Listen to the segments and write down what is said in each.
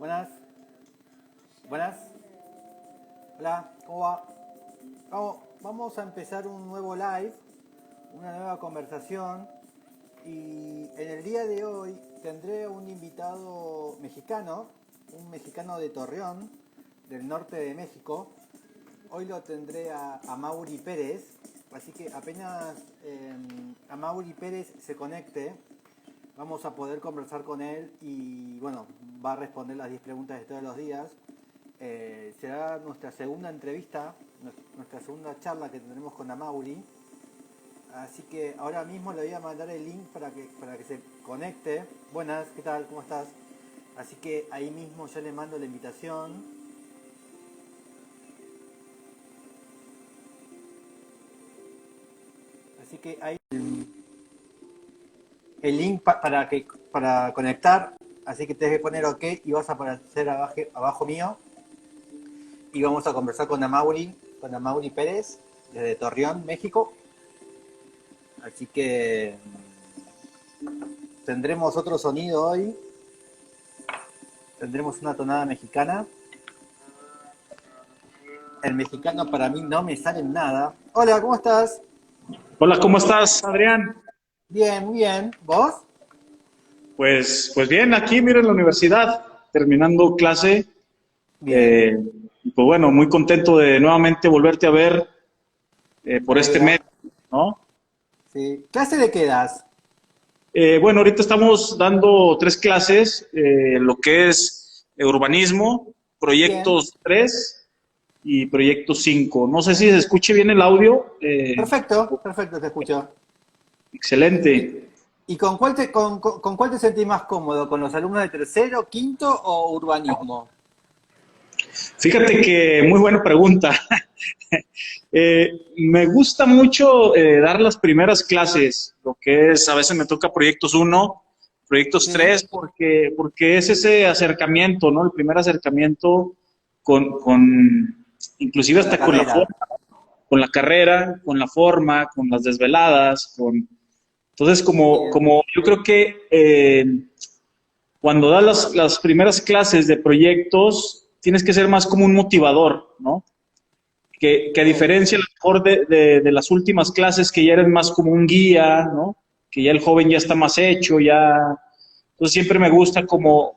Buenas, buenas. Hola, ¿cómo va? Vamos a empezar un nuevo live, una nueva conversación. Y en el día de hoy tendré un invitado mexicano, un mexicano de Torreón, del norte de México. Hoy lo tendré a Mauri Pérez, así que apenas a Mauri Pérez se conecte, vamos a poder conversar con él y bueno, va a responder las 10 preguntas de todos los días. Será nuestra segunda entrevista, nuestra segunda charla que tendremos con Amaury. Así que ahora mismo le voy a mandar el link para que se conecte. Buenas, ¿qué tal? ¿Cómo estás? Así que ahí mismo ya le mando la invitación. Así que ahí el link para conectar. Así que tenés que poner OK y vas a aparecer abajo mío. Y vamos a conversar con Amaury Pérez, desde Torreón, México. Así que tendremos otro sonido hoy. Tendremos una tonada mexicana. El mexicano para mí no me sale en nada. Hola, ¿cómo estás? Hola, ¿cómo estás, Adrián? Bien, muy bien. ¿Vos? Pues bien, aquí, mira, en la universidad, terminando clase. Bien, Pues bueno, muy contento de nuevamente volverte a ver me por este alegra. medio, ¿no? Sí. ¿Clase de qué das? Bueno, ahorita estamos dando 3 clases, lo que es urbanismo, Bien, proyectos 3 y proyectos 5. No sé si se escuche bien el audio. perfecto, perfecto, te escucho. ¿Y, Excelente. y con cuál te sentís más cómodo? ¿Con los alumnos de tercero, quinto o urbanismo? Fíjate que muy buena pregunta. Me gusta mucho dar las primeras clases, lo que es, a veces me toca proyectos 1, proyectos Sí, 3, porque es ese acercamiento, ¿no? El primer acercamiento inclusive con la hasta con la carrera. forma, con la carrera, con la forma, con las desveladas, entonces Bien. como yo creo que cuando das las primeras clases de proyectos, tienes que ser más como un motivador, ¿no? Que a Sí. diferencia a lo mejor de las últimas clases que ya eres más como un guía, ¿no? Que ya el joven ya está más hecho, ya... Entonces siempre me gusta como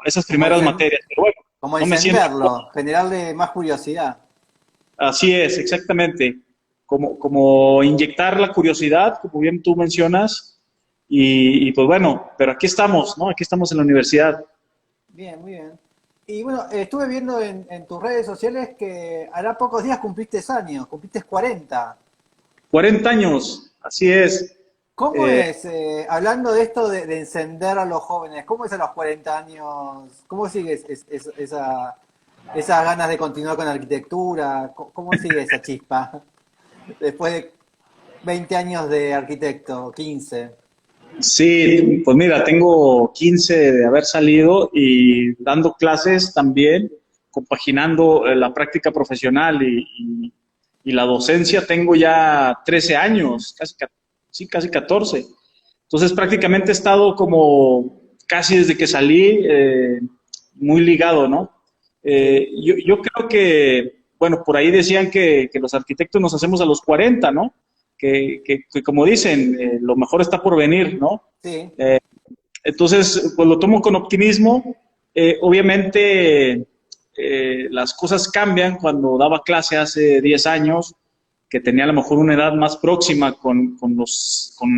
esas Como, primeras materias, pero bueno, como no me siento... encenderlo, generarle más curiosidad. Así es, exactamente. Como inyectar la curiosidad, como bien tú mencionas, y pues bueno, pero aquí estamos, ¿no? Aquí estamos en la universidad. Bien, muy bien. Y bueno, estuve viendo en tus redes sociales que hará pocos días cumpliste años, cumpliste 40. 40 años, así es. ¿Cómo Eh, es, hablando de esto de encender a los jóvenes, cómo es a los 40 años? ¿Cómo sigues esas ganas de continuar con la arquitectura? ¿Cómo sigue esa chispa después de 20 años de arquitecto, 15? Sí, pues mira, tengo 15 de haber salido y dando clases también, compaginando la práctica profesional y la docencia, tengo ya 13 años, sí, casi 14. Entonces prácticamente he estado como casi desde que salí muy ligado, ¿no? Sí, Yo creo que, bueno, por ahí decían que los arquitectos nos hacemos a los 40, ¿no? Que como dicen, lo mejor está por venir, ¿no? sí, Eh, entonces, pues lo tomo con optimismo. Obviamente, las cosas cambian cuando daba clase hace 10 años, que tenía a lo mejor una edad más próxima con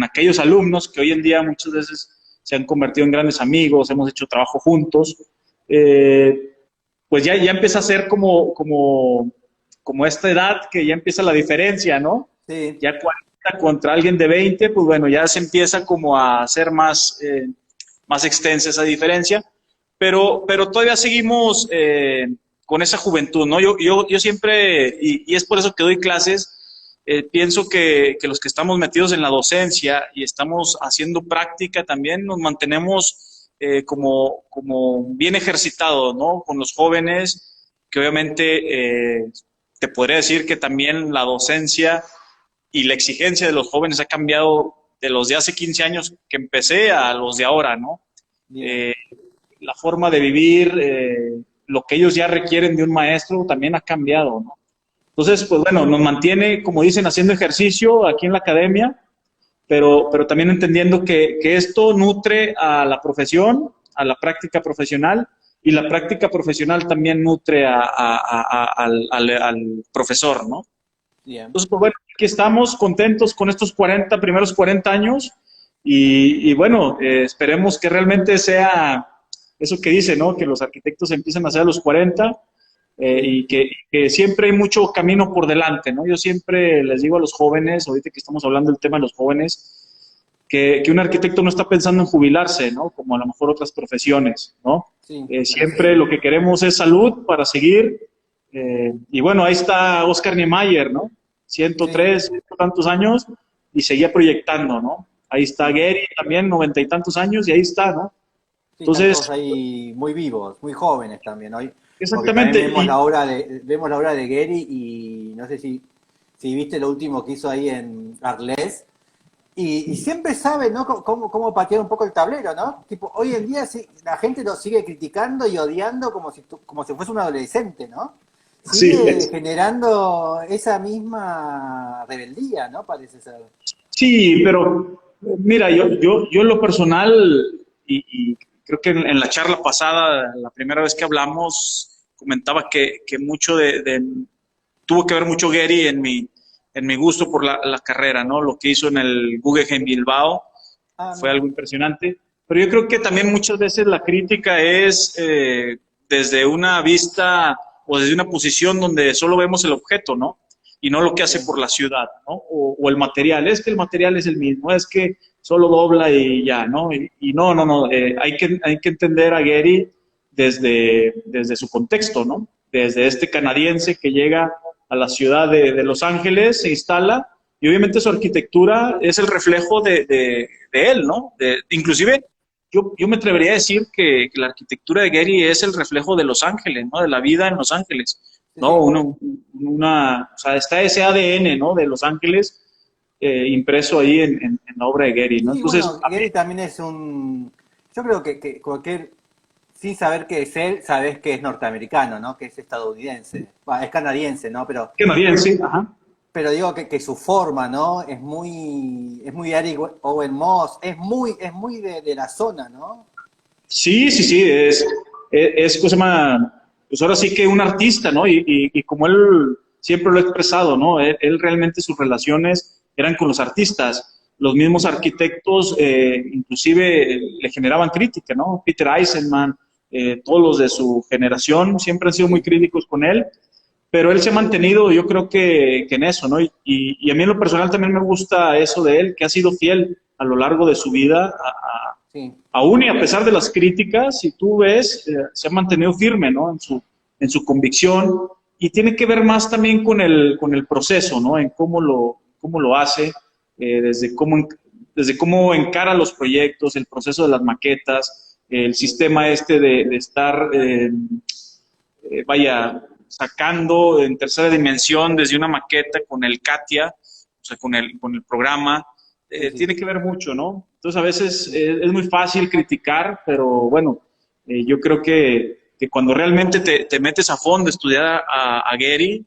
aquellos alumnos que hoy en día muchas veces se han convertido en grandes amigos, hemos hecho trabajo juntos. Eh, pues ya empieza a ser como esta edad que ya empieza la diferencia, ¿no? sí. Ya 40 contra alguien de 20, pues bueno, ya se empieza como a hacer más extensa esa diferencia, pero todavía seguimos con esa juventud, ¿no? Yo siempre, y es por eso que doy clases, pienso que los que estamos metidos en la docencia y estamos haciendo práctica también nos mantenemos como bien ejercitados, ¿no? Con los jóvenes, que obviamente te podría decir que también la docencia y la exigencia de los jóvenes ha cambiado de los de hace 15 años que empecé a los de ahora, ¿no? Bien. Eh, la forma de vivir, lo que ellos ya requieren de un maestro también ha cambiado, ¿no? Entonces, pues bueno, nos mantiene, como dicen, haciendo ejercicio aquí en la academia, pero también entendiendo que esto nutre a la profesión, a la práctica profesional, y la práctica profesional también nutre al profesor, ¿no? Bien. Entonces, pues bueno, aquí estamos contentos con estos primeros 40 años y bueno, esperemos que realmente sea eso que dice, ¿no? Que los arquitectos empiezan a hacer a los 40 y que siempre hay mucho camino por delante, ¿no? Yo siempre les digo a los jóvenes, ahorita que estamos hablando del tema de los jóvenes, que un arquitecto no está pensando en jubilarse, ¿no? Como a lo mejor otras profesiones, ¿no? Sí. Siempre lo que queremos es salud para seguir. Y bueno, ahí está Oscar Niemeyer, ¿no? 103, Sí. tantos años y seguía proyectando, ¿no? Ahí está Sí. Gehry también, 90 y tantos años y ahí está, ¿no? Sí, están todos Entonces, ahí muy vivos, muy jóvenes también hoy, porque también exactamente. Y, vemos la obra de Gehry y no sé si viste lo último que hizo ahí en Arles, y siempre sabe, ¿no? Cómo patear un poco el tablero, ¿no? Tipo, hoy en día la gente lo sigue criticando y odiando como si fuese un adolescente, ¿no? sí, Sigue generando esa misma rebeldía, ¿no? Parece ser. sí, pero mira, yo en lo personal, y creo que en la charla pasada, la primera vez que hablamos, comentaba que mucho tuvo que ver mucho Gehry en mi gusto por la carrera, ¿no? Lo que hizo en el Guggenheim Bilbao Ah, fue mira. algo impresionante. Pero yo creo que también muchas veces la crítica es desde una vista o desde una posición donde solo vemos el objeto, ¿no? Y no lo que hace Sí. por la ciudad, ¿no? O el material. Es que el material es el mismo, es que solo dobla y ya, ¿no? Y no. Hay que entender a Gehry desde su contexto, ¿no? Desde este canadiense que llega a la ciudad de Los Ángeles, se instala y obviamente su arquitectura es el reflejo de él, ¿no? Inclusive yo me atrevería a decir que la arquitectura de Gehry es el reflejo de Los Ángeles, ¿no? De la vida en Los Ángeles, Sí, ¿no? sí. O sea, está ese ADN, ¿no? De Los Ángeles impreso ahí en la obra de Gehry, ¿no? Sí, Entonces, bueno, Gary también es un. Yo creo que cualquier. Sin saber qué es él, sabes que es norteamericano, ¿no? Que es estadounidense. Bueno, es canadiense, ¿no? canadiense, ajá. Pero digo que su forma, ¿no? Es muy Eric Owen Moss, es muy de la zona, ¿no? Sí, es cosa más, pues ahora sí que un artista, ¿no? Y como él siempre lo ha expresado, ¿no? Él realmente sus relaciones eran con los artistas. Los mismos arquitectos inclusive le generaban crítica, ¿no? Peter Eisenman, todos los de su generación siempre han sido muy Sí, críticos con él, pero él se ha mantenido, yo creo que en eso, ¿no? Y a mí en lo personal también me gusta eso de él, que ha sido fiel a lo largo de su vida sí. aún y a pesar de las críticas, si tú ves, se ha mantenido firme, ¿no? En su convicción y tiene que ver más también con el proceso, ¿no? En cómo lo hace, desde cómo encara los proyectos, el proceso de las maquetas, el sistema este de estar, sacando en tercera dimensión desde una maqueta con el CATIA, o sea, con el programa, Sí, sí. tiene que ver mucho, ¿no? Entonces a veces es muy fácil criticar, pero bueno, yo creo que cuando realmente te metes a fondo a estudiar a Gehry,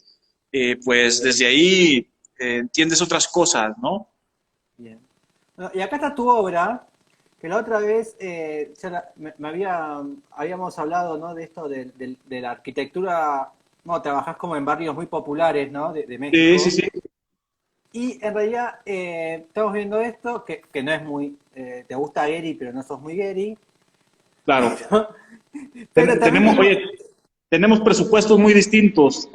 pues desde ahí entiendes otras cosas, ¿no? Bien. Bueno, y acá está tu obra, que la otra vez habíamos hablado, ¿no? De esto de la arquitectura. No, trabajás como en barrios muy populares, ¿no? De Sí, sí, México. sí, Y en realidad estamos viendo esto, que no es muy. Te gusta Gary, pero no sos muy Gary. claro. Pero también Tenemos, vimos oye, tenemos presupuestos muy distintos.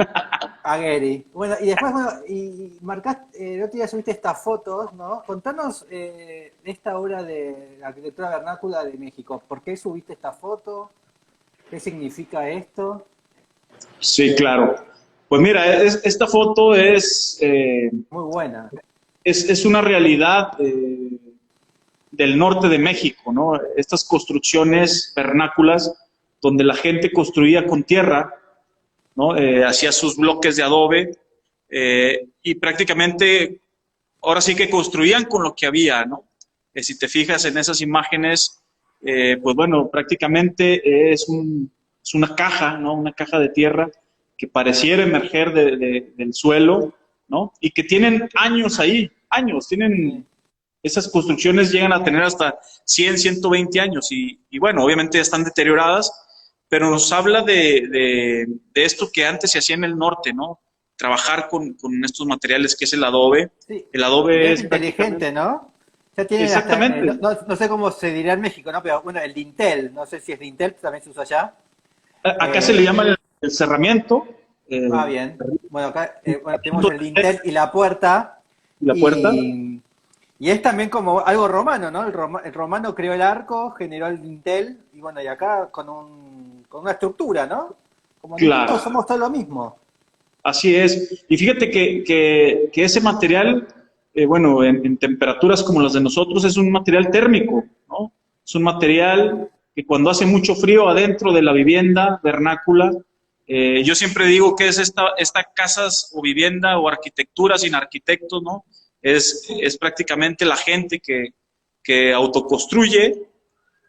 a Gary. Bueno, y después, bueno, y marcaste, el otro día subiste estas fotos, ¿no? Contanos de esta obra de la arquitectura vernácula de México. ¿Por qué subiste esta foto? ¿Qué significa esto? Sí, claro. Pues mira, esta foto Muy buena. es una realidad del norte de México, ¿no? Estas construcciones vernáculas donde la gente construía con tierra, ¿no? Hacía sus bloques de adobe y prácticamente ahora sí que construían con lo que había, ¿no? Si te fijas en esas imágenes, pues bueno, prácticamente es una caja, ¿no? Una caja de tierra que pareciera emerger del suelo, ¿no? Y que tienen años ahí, años, Sí. esas construcciones llegan a tener hasta 100, 120 años y bueno, obviamente ya están deterioradas, pero nos habla de esto que antes se hacía en el norte, ¿no? Trabajar con estos materiales que es el adobe. Sí, El y adobe es es prácticamente... inteligente, ¿no? Ya tienen hasta, Exactamente. no sé cómo se dirá en México, ¿no? Pero bueno, el dintel, no sé si es dintel, también se usa allá. Acá se le Eh, llama el cerramiento, Bien. Bueno, acá bueno, tenemos cerramiento el dintel y la puerta, y la puerta. y, y es también como algo romano, ¿no? El romano creó el arco, generó el dintel, y bueno, y acá con una estructura, ¿no? Como nosotros Claro, somos todo lo mismo. así es. Y fíjate que ese material, bueno, en temperaturas como las de nosotros, es un material térmico, ¿no? Es un material que cuando hace mucho frío adentro de la vivienda vernácula, yo siempre digo que es esta casas o vivienda o arquitectura sin arquitectos, ¿no? Es prácticamente la gente que autoconstruye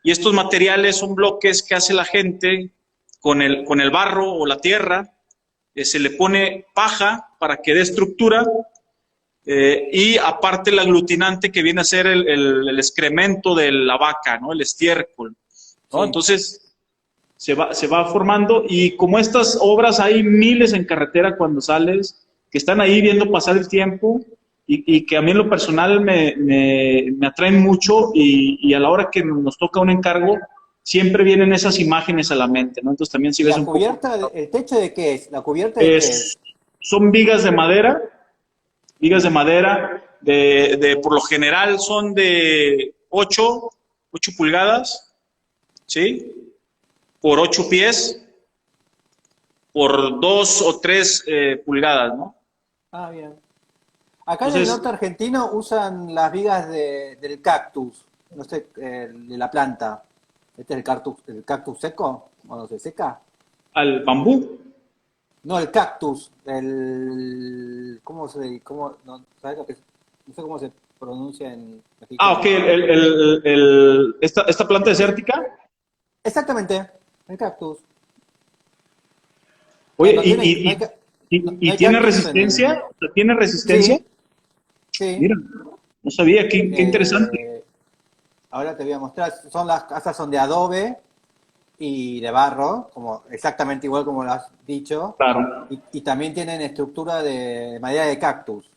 y estos materiales son bloques que hace la gente con el barro o la tierra, se le pone paja para que dé estructura y aparte el aglutinante que viene a ser el excremento de la vaca, ¿no? El estiércol, ¿no? Sí. Entonces se va formando y como estas obras hay miles en carretera cuando sales, que están ahí viendo pasar el tiempo y que a mí en lo personal me atraen mucho y a la hora que nos toca un encargo, siempre vienen esas imágenes a la mente, ¿no? Entonces también si ¿Y ves la un poco... cubierta, el techo de qué es? ¿La cubierta de qué Es, es? son vigas de madera, por lo general son de 8 pulgadas, ¿sí? Por 8 pies, por 2 o 3 pulgadas, ¿no? Ah, bien. Acá en el Entonces, norte argentino usan las vigas del cactus, no sé, de la planta. Este es el cactus seco, cuando se seca. al bambú. No, el cactus, no, ¿sabes lo que es? No sé cómo se pronuncia en Ah, ok, mexicano. esta planta desértica. Exactamente, el cactus. No, Oye, no tiene, no hay, no y hay tiene cactus en resistencia, el... o sea, tiene resistencia. Sí, sí. Mira, no sabía, qué interesante. Eh, Ahora te voy a mostrar, las casas son de adobe y de barro, como exactamente igual como lo has dicho, Claro. y también tienen estructura de madera de cactus.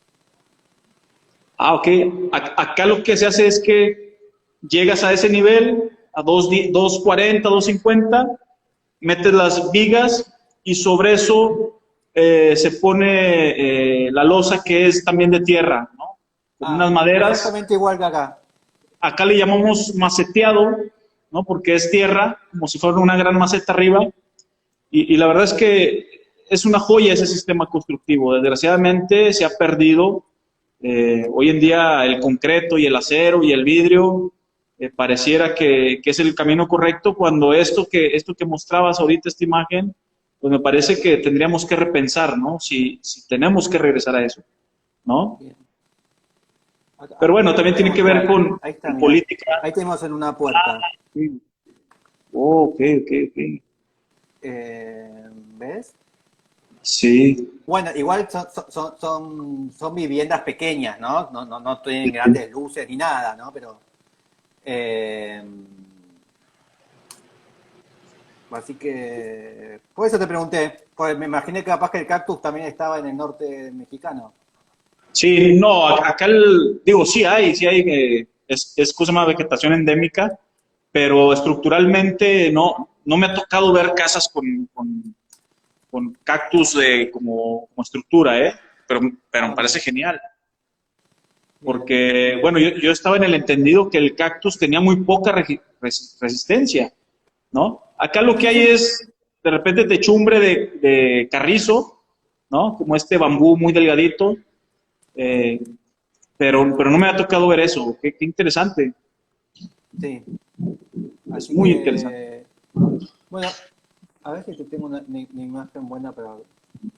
Ah, ok. Acá lo que se hace es que llegas a ese nivel, a 240, 250, metes las vigas y sobre eso se pone la losa que es también de tierra, ¿no? Con unas Ah, maderas. exactamente igual que acá. Acá le llamamos maceteado, ¿no? Porque es tierra, como si fuera una gran maceta arriba. Y la verdad es que es una joya ese sistema constructivo. Desgraciadamente se ha perdido. Hoy en día el concreto y el acero y el vidrio pareciera que es el camino correcto cuando esto que mostrabas ahorita, esta imagen, pues me parece que tendríamos que repensar, ¿no? Si tenemos que regresar a eso, ¿no? Bien. Pero bueno, Ahí también te voy a tiene que ver mostrar. Ahí está, con mira. política. Ahí tenemos en una puerta. Sí. Oh, ok, ok, ok. ¿Ves? Sí. Bueno, igual son viviendas pequeñas, ¿no? No tienen grandes luces ni nada, ¿no? Pero eh, así que, por eso te pregunté, pues me imaginé que capaz que el cactus también estaba en el norte mexicano. Sí, no, acá digo, sí hay, es cosa más vegetación endémica, pero estructuralmente no me ha tocado ver casas con cactus como estructura, ¿eh? Pero me Ah, parece bien, genial, bien. porque, bueno, yo estaba en el entendido que el cactus tenía muy poca resistencia, ¿no? Acá lo que Sí, hay sí. es, de repente, techumbre de carrizo, ¿no? Como este bambú muy delgadito, eh, pero no me ha tocado ver eso. Qué interesante. Sí. Es Así muy interesante. que, bueno, a ver si te tengo una imagen buena para ver.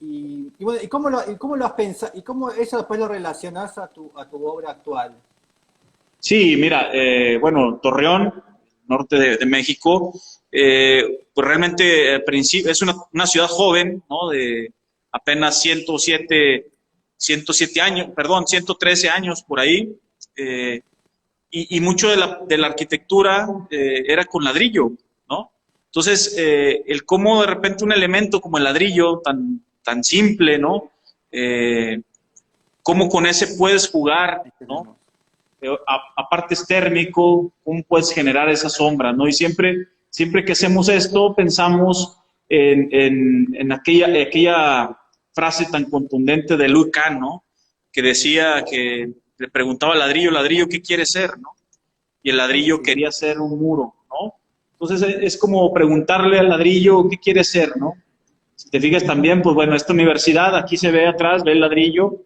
Y bueno, y cómo lo has pensado? ¿Y cómo eso después lo relacionás a tu obra actual? Sí, mira, bueno, Torreón, norte de México, pues realmente al principio es una ciudad joven, ¿no? De apenas 107 años, perdón, 113 años por ahí, y mucho de la arquitectura era con ladrillo, ¿no? Entonces, el cómo de repente un elemento como el ladrillo, tan simple, ¿no? Cómo con ese puedes jugar, ¿no? Aparte es térmico, cómo puedes generar esa sombra, ¿no? Y siempre que hacemos esto, pensamos en aquella frase tan contundente de Liu Kang, ¿no? Que decía que le preguntaba al ladrillo, ladrillo, ¿qué quiere ser, no? Y el ladrillo quería ser un muro, ¿no? Entonces es como preguntarle al ladrillo, ¿qué quiere ser, no? Si te fijas también, pues bueno, esta universidad, aquí se ve atrás, ve el ladrillo,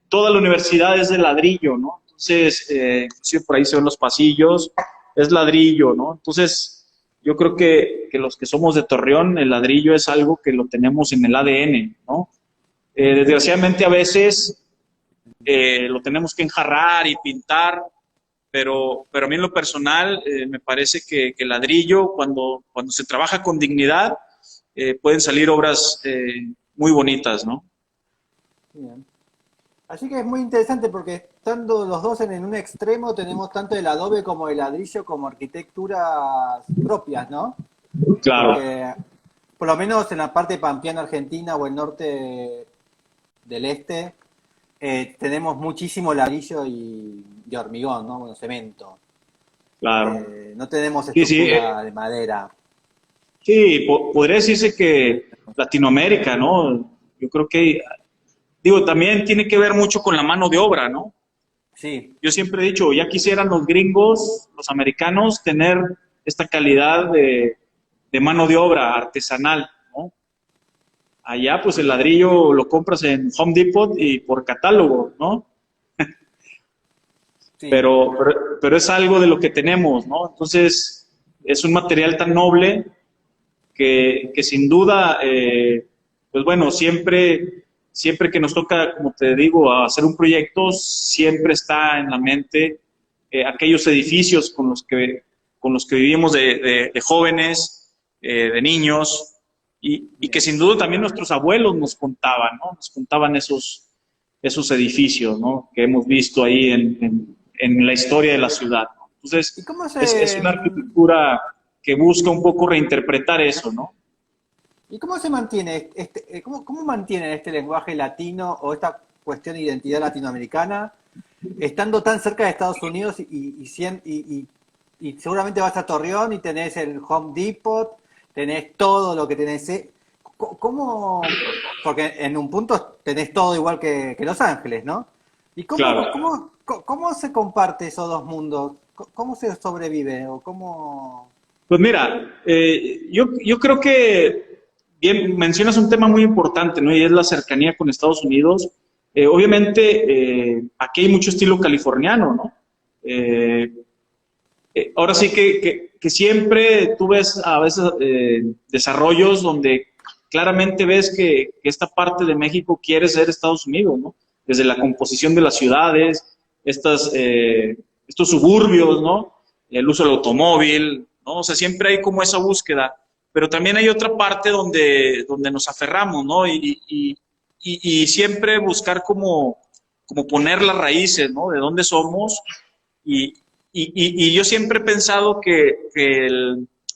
toda la universidad es de ladrillo, ¿no? Entonces, inclusive por ahí se ven los pasillos, es ladrillo, ¿no? Entonces, yo creo que los que somos de Torreón, el ladrillo es algo que lo tenemos en el ADN, ¿no? Desgraciadamente a veces lo tenemos que enjarrar y pintar, pero a mí en lo personal me parece que el ladrillo, cuando se trabaja con dignidad, pueden salir obras muy bonitas, ¿no? Bien. Así que es muy interesante porque estando los dos en un extremo tenemos tanto el adobe como el ladrillo como arquitecturas propias, ¿no? Claro. Porque por lo menos en la parte pampeana argentina o el norte del este tenemos muchísimo ladrillo y hormigón, ¿no? Bueno, cemento. Claro. No tenemos estructura de madera. Sí, podría decirse que Latinoamérica, ¿no? Yo creo que, digo, también tiene que ver mucho con la mano de obra, ¿no? Sí. Yo siempre he dicho, ya quisieran los gringos, los americanos, tener esta calidad de mano de obra artesanal, ¿no? Allá, pues el ladrillo lo compras en Home Depot y por catálogo, ¿no? Sí. Pero es algo de lo que tenemos, ¿no? Entonces, es un material tan noble que sin duda, pues bueno, siempre que nos toca, como te digo, hacer un proyecto, siempre está en la mente aquellos edificios con los que vivimos de jóvenes, de niños, y que sin duda también nuestros abuelos nos contaban, ¿no? Nos contaban esos edificios, ¿no? Que hemos visto ahí en la historia de la ciudad, ¿no? Entonces, es una arquitectura que busca un poco reinterpretar eso, ¿no? ¿Y cómo se mantiene cómo mantienen este lenguaje latino o esta cuestión de identidad latinoamericana estando tan cerca de Estados Unidos y seguramente vas a Torreón y tenés el Home Depot, tenés todo lo que tenés? ¿Cómo? Porque en un punto tenés todo igual que Los Ángeles, ¿no? ¿Y cómo se comparte esos dos mundos? ¿Cómo se sobrevive? ¿O cómo...? Pues mira, yo creo que bien mencionas un tema muy importante, ¿no? Y es la cercanía con Estados Unidos. Obviamente, aquí hay mucho estilo californiano, ¿no? Ahora sí que siempre tú ves a veces desarrollos donde claramente ves que esta parte de México quiere ser Estados Unidos, ¿no? Desde la composición de las ciudades, estos suburbios, ¿no? El uso del automóvil, ¿no? O sea, siempre hay como esa búsqueda, pero también hay otra parte donde nos aferramos, ¿no? Y siempre buscar como poner las raíces, ¿no? De dónde somos. Y yo siempre he pensado que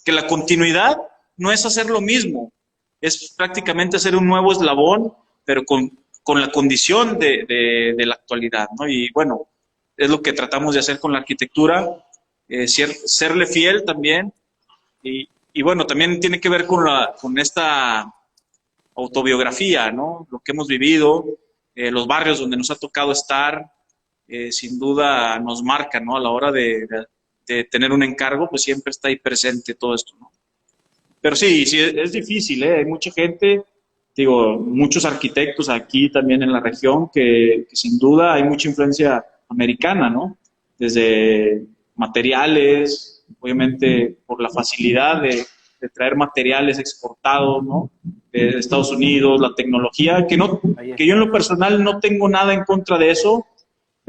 la continuidad no es hacer lo mismo, es prácticamente hacer un nuevo eslabón, pero con la condición de la actualidad, ¿no? Y bueno, es lo que tratamos de hacer con la arquitectura, serle fiel también, y bueno, también tiene que ver con esta autobiografía, ¿no? Lo que hemos vivido, los barrios donde nos ha tocado estar, sin duda nos marca, ¿no? A la hora de tener un encargo, pues siempre está ahí presente todo esto, ¿no? Pero sí, es difícil, ¿eh? Hay mucha gente, digo, muchos arquitectos aquí también en la región que sin duda hay mucha influencia americana, ¿no? Desde materiales, obviamente por la facilidad de traer materiales exportados, ¿no? De Estados Unidos, la tecnología, que yo en lo personal no tengo nada en contra de eso,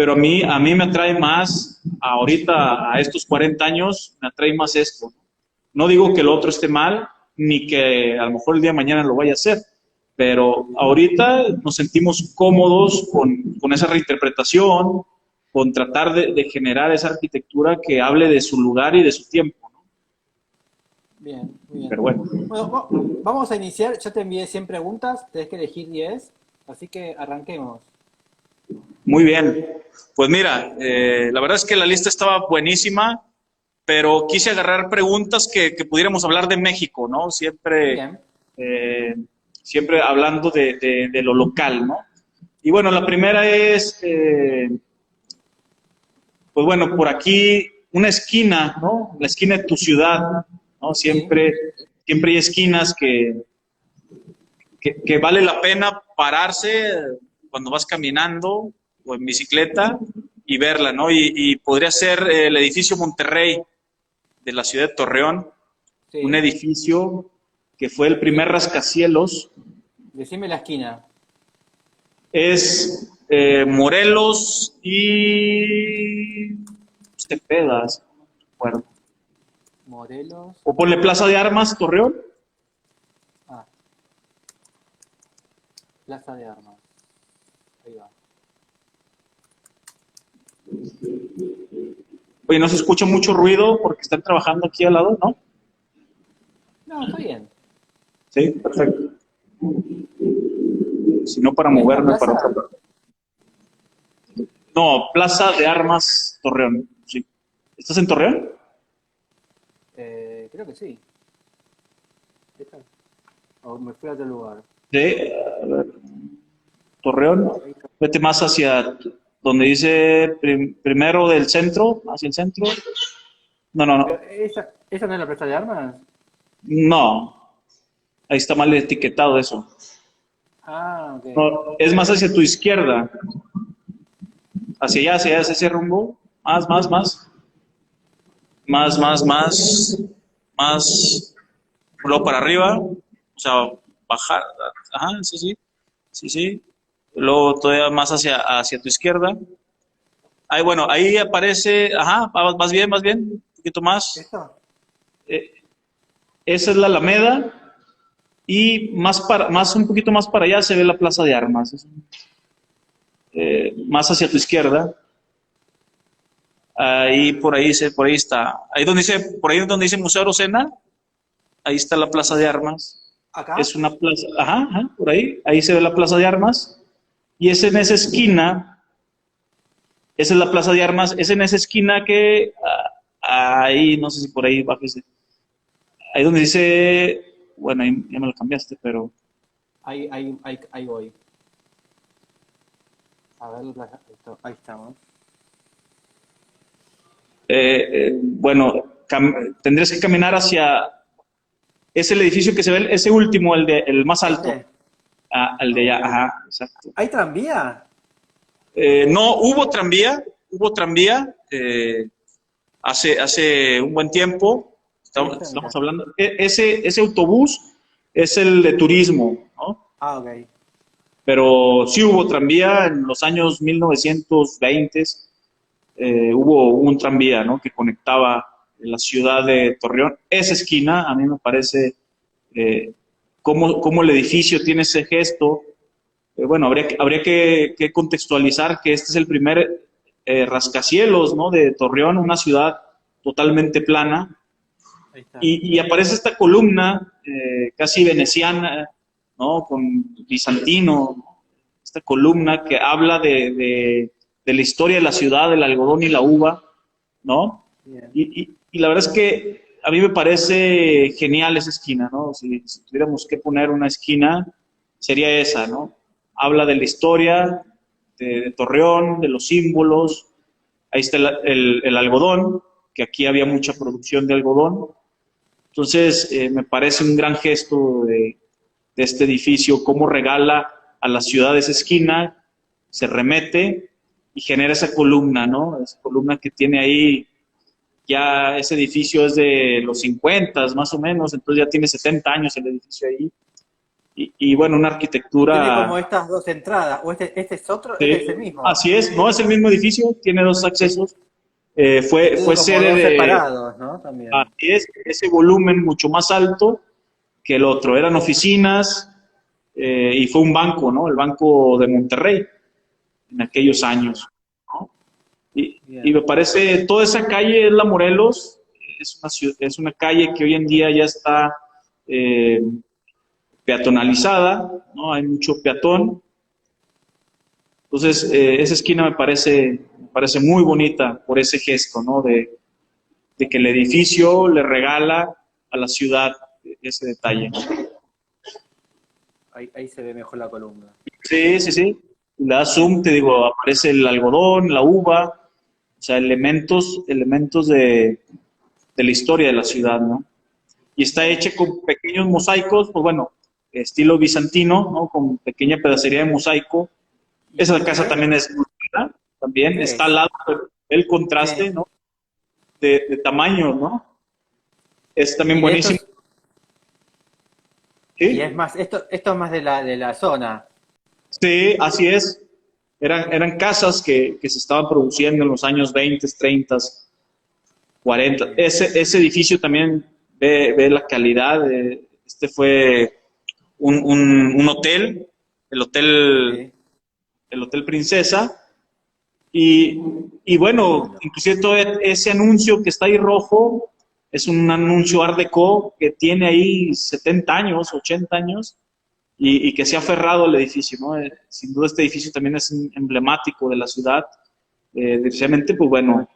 pero a mí me atrae más, ahorita a estos 40 años, me atrae más esto. No digo que el otro esté mal, ni que a lo mejor el día de mañana lo vaya a hacer, pero ahorita nos sentimos cómodos con esa reinterpretación, con tratar de generar esa arquitectura que hable de su lugar y de su tiempo, ¿no? Bien, muy bien. Pero bueno. Bueno, vamos a iniciar. Ya te envié 100 preguntas, tenés que elegir 10, así que arranquemos. Muy bien. Pues mira, la verdad es que la lista estaba buenísima, pero quise agarrar preguntas que pudiéramos hablar de México, ¿no? Bien. Siempre hablando de lo local, ¿no? Y bueno, la primera es, pues bueno, por aquí una esquina, ¿no? La esquina de tu ciudad, ¿no? Sí. Siempre hay esquinas que vale la pena pararse cuando vas caminando o en bicicleta y verla, ¿no? Y podría ser el edificio Monterrey de la ciudad de Torreón, Sí. un edificio que fue el primer rascacielos. Decime la esquina. Es Morelos y Tepedas, no recuerdo. Morelos. O ponle Plaza de Armas, Torreón. Ah, Plaza de Armas. Ahí va. Oye, no se escucha mucho ruido porque están trabajando aquí al lado, ¿no? No, está bien. Sí, perfecto. Si no, para ¿Es la moverme para plaza? otra parte. No, Plaza de Armas, Torreón. Sí. ¿Estás en Torreón? Creo que sí. ¿Esta? O me fui a otro lugar. Sí, a ver, Torreón. Vete más hacia donde dice primero del centro, hacia el centro. No, no, Pero, no. ¿esa no es la Plaza de Armas? No, ahí está mal etiquetado eso. Ah, ok. No, es más hacia tu izquierda. Hacia allá, hacia ese rumbo. Más, más, más. Más, más, más. Más. Luego para arriba. O sea, bajar. Ajá, sí, sí. Sí, sí. Luego todavía más hacia tu izquierda. Ahí, bueno, ahí aparece. Ajá, más bien, más bien. Un poquito más. ¿Esto? Eh, esa es la Alameda. Y más un poquito más para allá se ve la Plaza de Armas. Más hacia tu izquierda. Ahí por ahí está. Por ahí donde dice Museo Rosena, ahí está la Plaza de Armas. ¿Acá? Es una plaza, ajá, por ahí se ve la Plaza de Armas. Y es en esa esquina, esa es la Plaza de Armas, es en esa esquina que ahí, no sé si por ahí bájese. Ahí donde dice, bueno, ahí ya me lo cambiaste, pero Ahí voy. A ver, ahí estamos. bueno, tendrías que caminar hacia, es el edificio que se ve, ese último, el más alto. ¿Este? El de allá, ajá, exacto. ¿Hay tranvía? No, hubo tranvía hace un buen tiempo, estamos hablando, ese autobús es el de turismo, ¿no? Ah, ok. Pero sí hubo tranvía en los años 1920, hubo un tranvía, ¿no? Que conectaba la ciudad de Torreón. Esa esquina, a mí me parece, cómo el edificio tiene ese gesto. Bueno, habría que contextualizar que este es el primer rascacielos, ¿no? De Torreón, una ciudad totalmente plana. Ahí está. Y aparece esta columna casi veneciana, ¿no? Con bizantino, ¿no? Esta columna que habla de la historia de la ciudad, del algodón y la uva, ¿no? Bien. Y la verdad es que a mí me parece genial esa esquina, ¿no? Si tuviéramos que poner una esquina, sería esa, ¿no? Habla de la historia de Torreón, de los símbolos. Ahí está el algodón, que aquí había mucha producción de algodón. Entonces, me parece un gran gesto de este edificio, cómo regala a la ciudad esa esquina, se remete y genera esa columna, ¿no? Esa columna que tiene ahí, ya ese edificio es de los 50 más o menos, entonces ya tiene 70 años el edificio ahí. y bueno, una Tiene como arquitectura... estas dos entradas, o este es otro, este es el mismo. Así es, no es el mismo edificio, tiene dos accesos. Y Fue tiene como sede dos de... separados, ¿no? También. Así es, ese volumen mucho más alto que el otro. Eran oficinas y fue un banco, ¿no? El Banco de Monterrey en aquellos años, ¿no? Y Bien. me parece, toda esa calle es la Morelos, es una calle que hoy en día ya está eh, peatonalizada, ¿no? Hay mucho peatón. Entonces, esa esquina me parece muy bonita por ese gesto, ¿no? De que el edificio le regala a la ciudad ese detalle. Ahí se ve mejor la columna. Sí, sí, sí. Le das zoom, te digo, aparece el algodón, la uva, o sea, elementos de la historia de la ciudad, ¿no? Y está hecha con pequeños mosaicos, pues bueno, estilo bizantino, ¿no? Con pequeña pedacería de mosaico. Esa ¿Y casa también es muy buena, también qué está es? al lado del contraste, Tiene- ¿no? De tamaño, ¿no? Es también y de buenísimo, estos, y es ¿sí? más, esto es más de la zona. Sí, así es. Eran casas que se estaban produciendo en los años 20, 30, 40. Bien. Ese edificio también ve la calidad. Este fue un hotel, el hotel, Sí, el Hotel Princesa. Y, y qué bueno, lindo. inclusive todo ese anuncio que está ahí rojo es un anuncio Art Deco que tiene ahí 70 años, 80 años y que se ha aferrado al edificio, ¿no? Sin duda este edificio también es emblemático de la ciudad. Precisamente, pues bueno,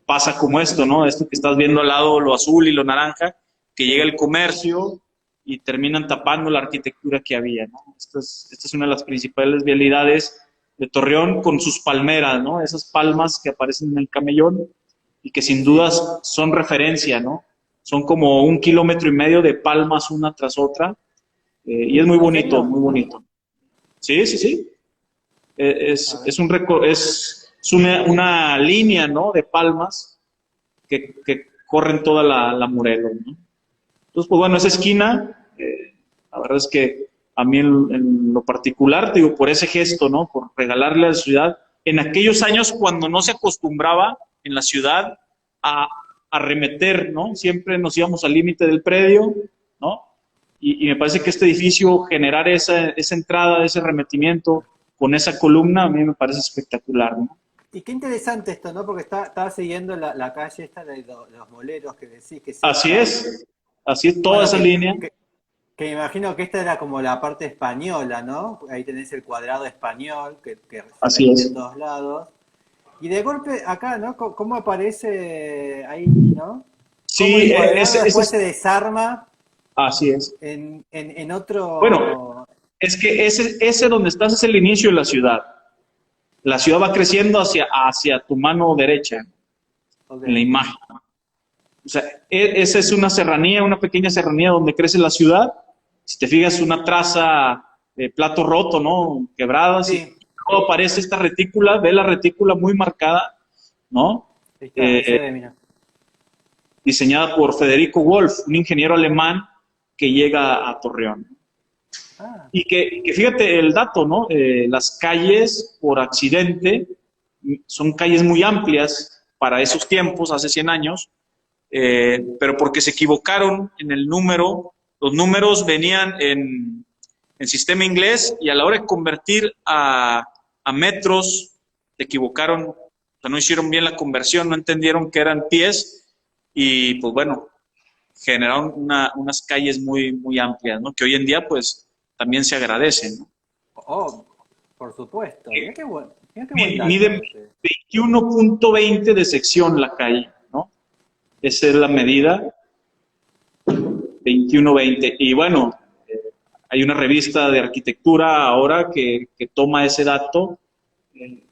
pasa como esto, ¿no? Esto que estás viendo al lado, lo azul y lo naranja, que llega Sí. el comercio y terminan tapando la arquitectura que había, ¿no? Esta es una de las principales vialidades de Torreón con sus palmeras, ¿no? Esas palmas que aparecen en el camellón y que sin Sí. dudas son referencia, ¿no? Son como 1,5 kilómetros de palmas una tras otra y es muy ¿En bonito, serio? muy bonito. Sí, sí, sí. A ver. Es una línea, ¿no? De palmas que corren toda la Morelos, ¿no? Entonces, pues bueno, esa esquina, la verdad es que a mí en lo particular, te digo, por ese gesto, ¿no? Por regalarle a la ciudad, en aquellos años cuando no se acostumbraba en la ciudad a arremeter, ¿no? Siempre nos íbamos al límite del predio, ¿no? Y me parece que este edificio, generar esa entrada, ese arremetimiento con esa columna, a mí me parece espectacular, ¿no? Y qué interesante esto, ¿no? Porque estaba siguiendo la calle esta de los moleros que decís que sí Así está ahí. es, así es toda Bueno, esa línea, que me imagino que esta era como la parte española, ¿no? Ahí tenés el cuadrado español que se así repite en es. todos lados. Y de golpe acá, ¿no? ¿Cómo aparece ahí, ¿no? Cómo el Sí, cuadrado después se desarma así es. en Bueno, otro... es que ese donde estás es el inicio de la ciudad. La ciudad va creciendo hacia tu mano derecha, Ok, en la imagen. O sea, esa es una serranía, una pequeña serranía donde crece la ciudad. Si te fijas, una traza de plato roto, ¿no? Quebradas, y sí, luego aparece esta retícula, ve la retícula muy marcada, ¿no? ahí está, ahí se Eh, ve, mira. Diseñada por Federico Wolf, un ingeniero alemán que llega a Torreón. Ah, Y que fíjate el dato, ¿no? Las calles por accidente son calles muy amplias para esos tiempos, hace 100 años, pero porque se equivocaron en el número, los números venían en sistema inglés y a la hora de convertir a metros, se equivocaron, o sea, no hicieron bien la conversión, no entendieron que eran pies y pues bueno, generaron unas calles muy, muy amplias, ¿no? Que hoy en día pues también se agradecen, ¿no? oh, por supuesto. Mirá qué buen dato Mide ese. 21,20 de sección la calle, ¿no? Esa es la medida, 21,20. Y bueno, hay una revista de arquitectura ahora que toma ese dato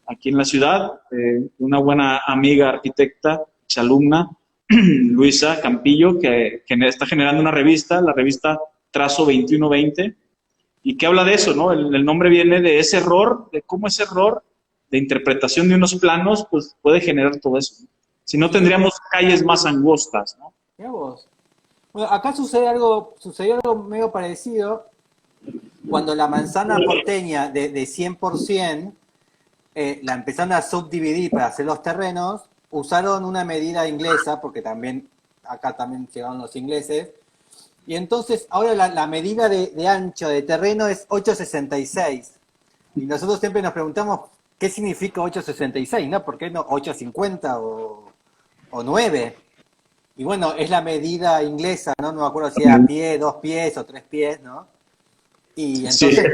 aquí en la ciudad, una buena amiga arquitecta, exalumna, Luisa Campillo, que está generando una revista, la revista Trazo 2120, y que habla de eso, ¿no? El nombre viene de ese error, de cómo ese error de interpretación de unos planos, pues puede generar todo eso, ¿no? Si no, tendríamos calles más angostas, ¿no? Mirá vos. Bueno, acá sucedió algo medio parecido. cuando la manzana porteña de 100%, la empezaron a subdividir para hacer los terrenos, usaron una medida inglesa, porque también acá también llegaron los ingleses, y entonces ahora la medida de ancho de terreno es 8,66. Y nosotros siempre nos preguntamos qué significa 8,66, ¿no? ¿Por qué no 8,50 o 9? Y bueno, es la medida inglesa, ¿no? No me acuerdo si era pie, 2 pies o 3 pies, ¿no? Y Sí, entonces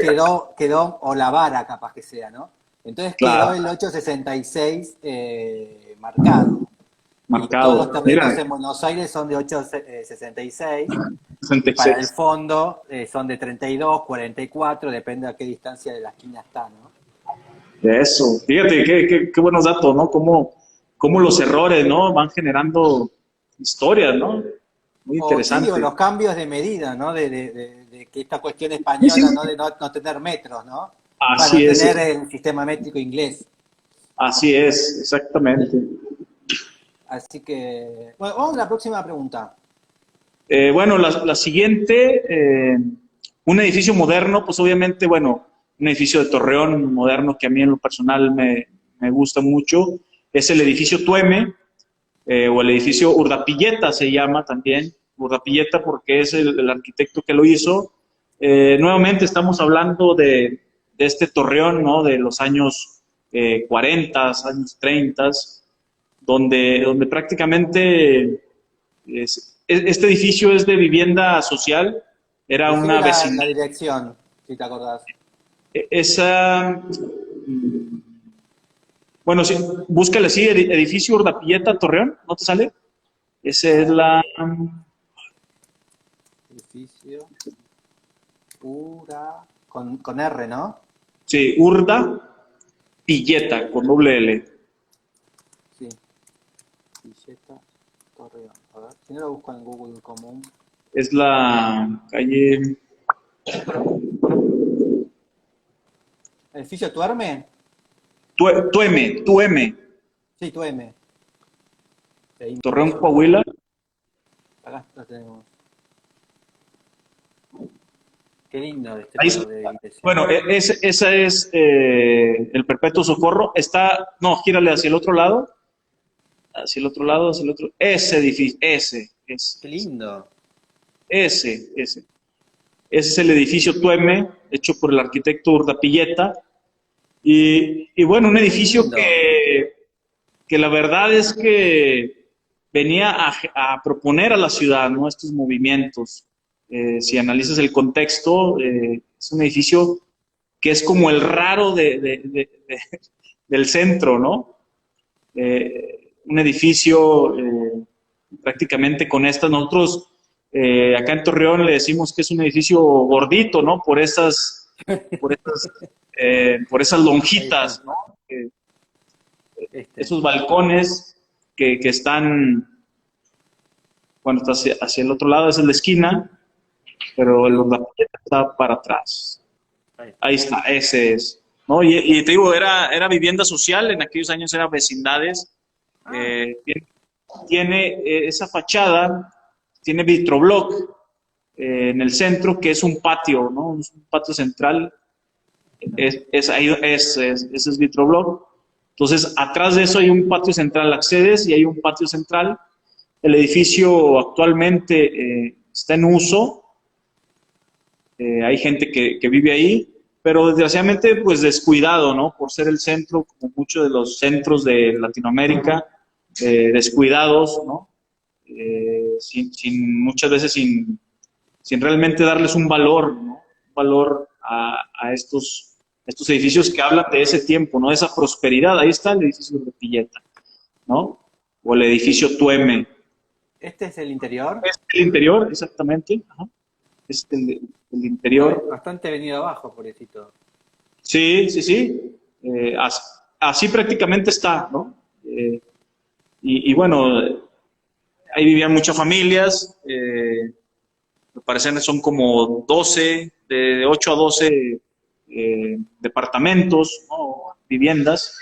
quedó, o la vara capaz que sea, ¿no? Entonces quedó claro, el 8,66 marcado. Y todos los marcado. terrenos Mira, en Buenos Aires son de 8,66 y para el 66. fondo son de 32, 44, depende a qué distancia de la esquina está, ¿no? Eso, fíjate, qué buenos datos, ¿no? Cómo los errores, ¿no? Van generando historias, ¿no? Muy O sí, o interesante. los cambios de medida, ¿no? De que esta cuestión Sí, sí, española, ¿no? De no tener metros, ¿no? Para no así tener el sistema métrico inglés. así es, exactamente. Así que, bueno, vamos a la próxima pregunta. Bueno, la siguiente, un edificio moderno, pues obviamente, bueno, un edificio de Torreón moderno que a mí en lo personal me gusta mucho, es el edificio Tueme, o el edificio Urdapilleta se llama también, Urdapilleta porque es el arquitecto que lo hizo. Nuevamente estamos hablando de este Torreón, ¿no? De los años 40, años 30, donde prácticamente este edificio es de vivienda social, era Decime una la vecindad. dirección, si te acordás. Esa, bueno, sí, búscale así, edificio Urdapilleta Torreón, ¿no te sale? Esa A es ver, la, edificio, con R, ¿no? sí, Urda Pilleta, con doble L. Sí, Villeta, Torreón. A ver, si no lo busco en Google común. Es la calle ¿Edificio Tuerme? Tueme, Sí, Tueme. Seguimos Torreón, subiendo. Coahuila. Acá lo tenemos. Qué lindo este Ahí tipo está. de iglesia. Bueno, esa es el Perpetuo Socorro. Está, no, gírale hacia el otro lado, hacia el otro. Ese edificio, Qué lindo. ese. Ese es el edificio Tueme, hecho por el arquitecto Urdapilleta. Y bueno, un Qué edificio lindo. que la verdad es que venía a proponer a la ciudad, ¿no? Estos movimientos. Si analizas el contexto, es un edificio que es como el raro del centro, ¿no? Un edificio prácticamente con estas, nosotros acá en Torreón le decimos que es un edificio gordito, ¿no? Por esas Ahí está. lonjitas, ¿no? Este. Esos balcones que están, bueno, está hacia el otro lado, esa es la esquina, pero el Urdapilleta está para atrás. Ahí está. Ahí está, ese es. ¿No? Y te digo, era vivienda social, en aquellos años eran vecindades. Ah, Tiene esa fachada, tiene vitrobloc en el centro, que es un patio, ¿no? Es un patio central, ese es vitrobloc. Entonces, atrás de eso hay un patio central, accedes y hay un patio central. El edificio actualmente está en uso, hay gente que vive ahí, pero desgraciadamente pues descuidado, ¿no? Por ser el centro, como muchos de los centros de Latinoamérica, descuidados, ¿no? Muchas veces sin realmente darles un valor, ¿no? Un valor a estos edificios que hablan de ese tiempo, ¿no? De esa prosperidad. Ahí está el edificio de Pilleta, ¿no? O el edificio Tueme. este es el interior. Es el interior, exactamente. Ajá. Es el Ay, interior. bastante venido abajo, pobrecito. Sí, sí, sí. Así prácticamente está, ¿no? Y bueno, ahí vivían muchas familias, me parecen son como 12, de 8 a 12 departamentos, ¿no? Viviendas,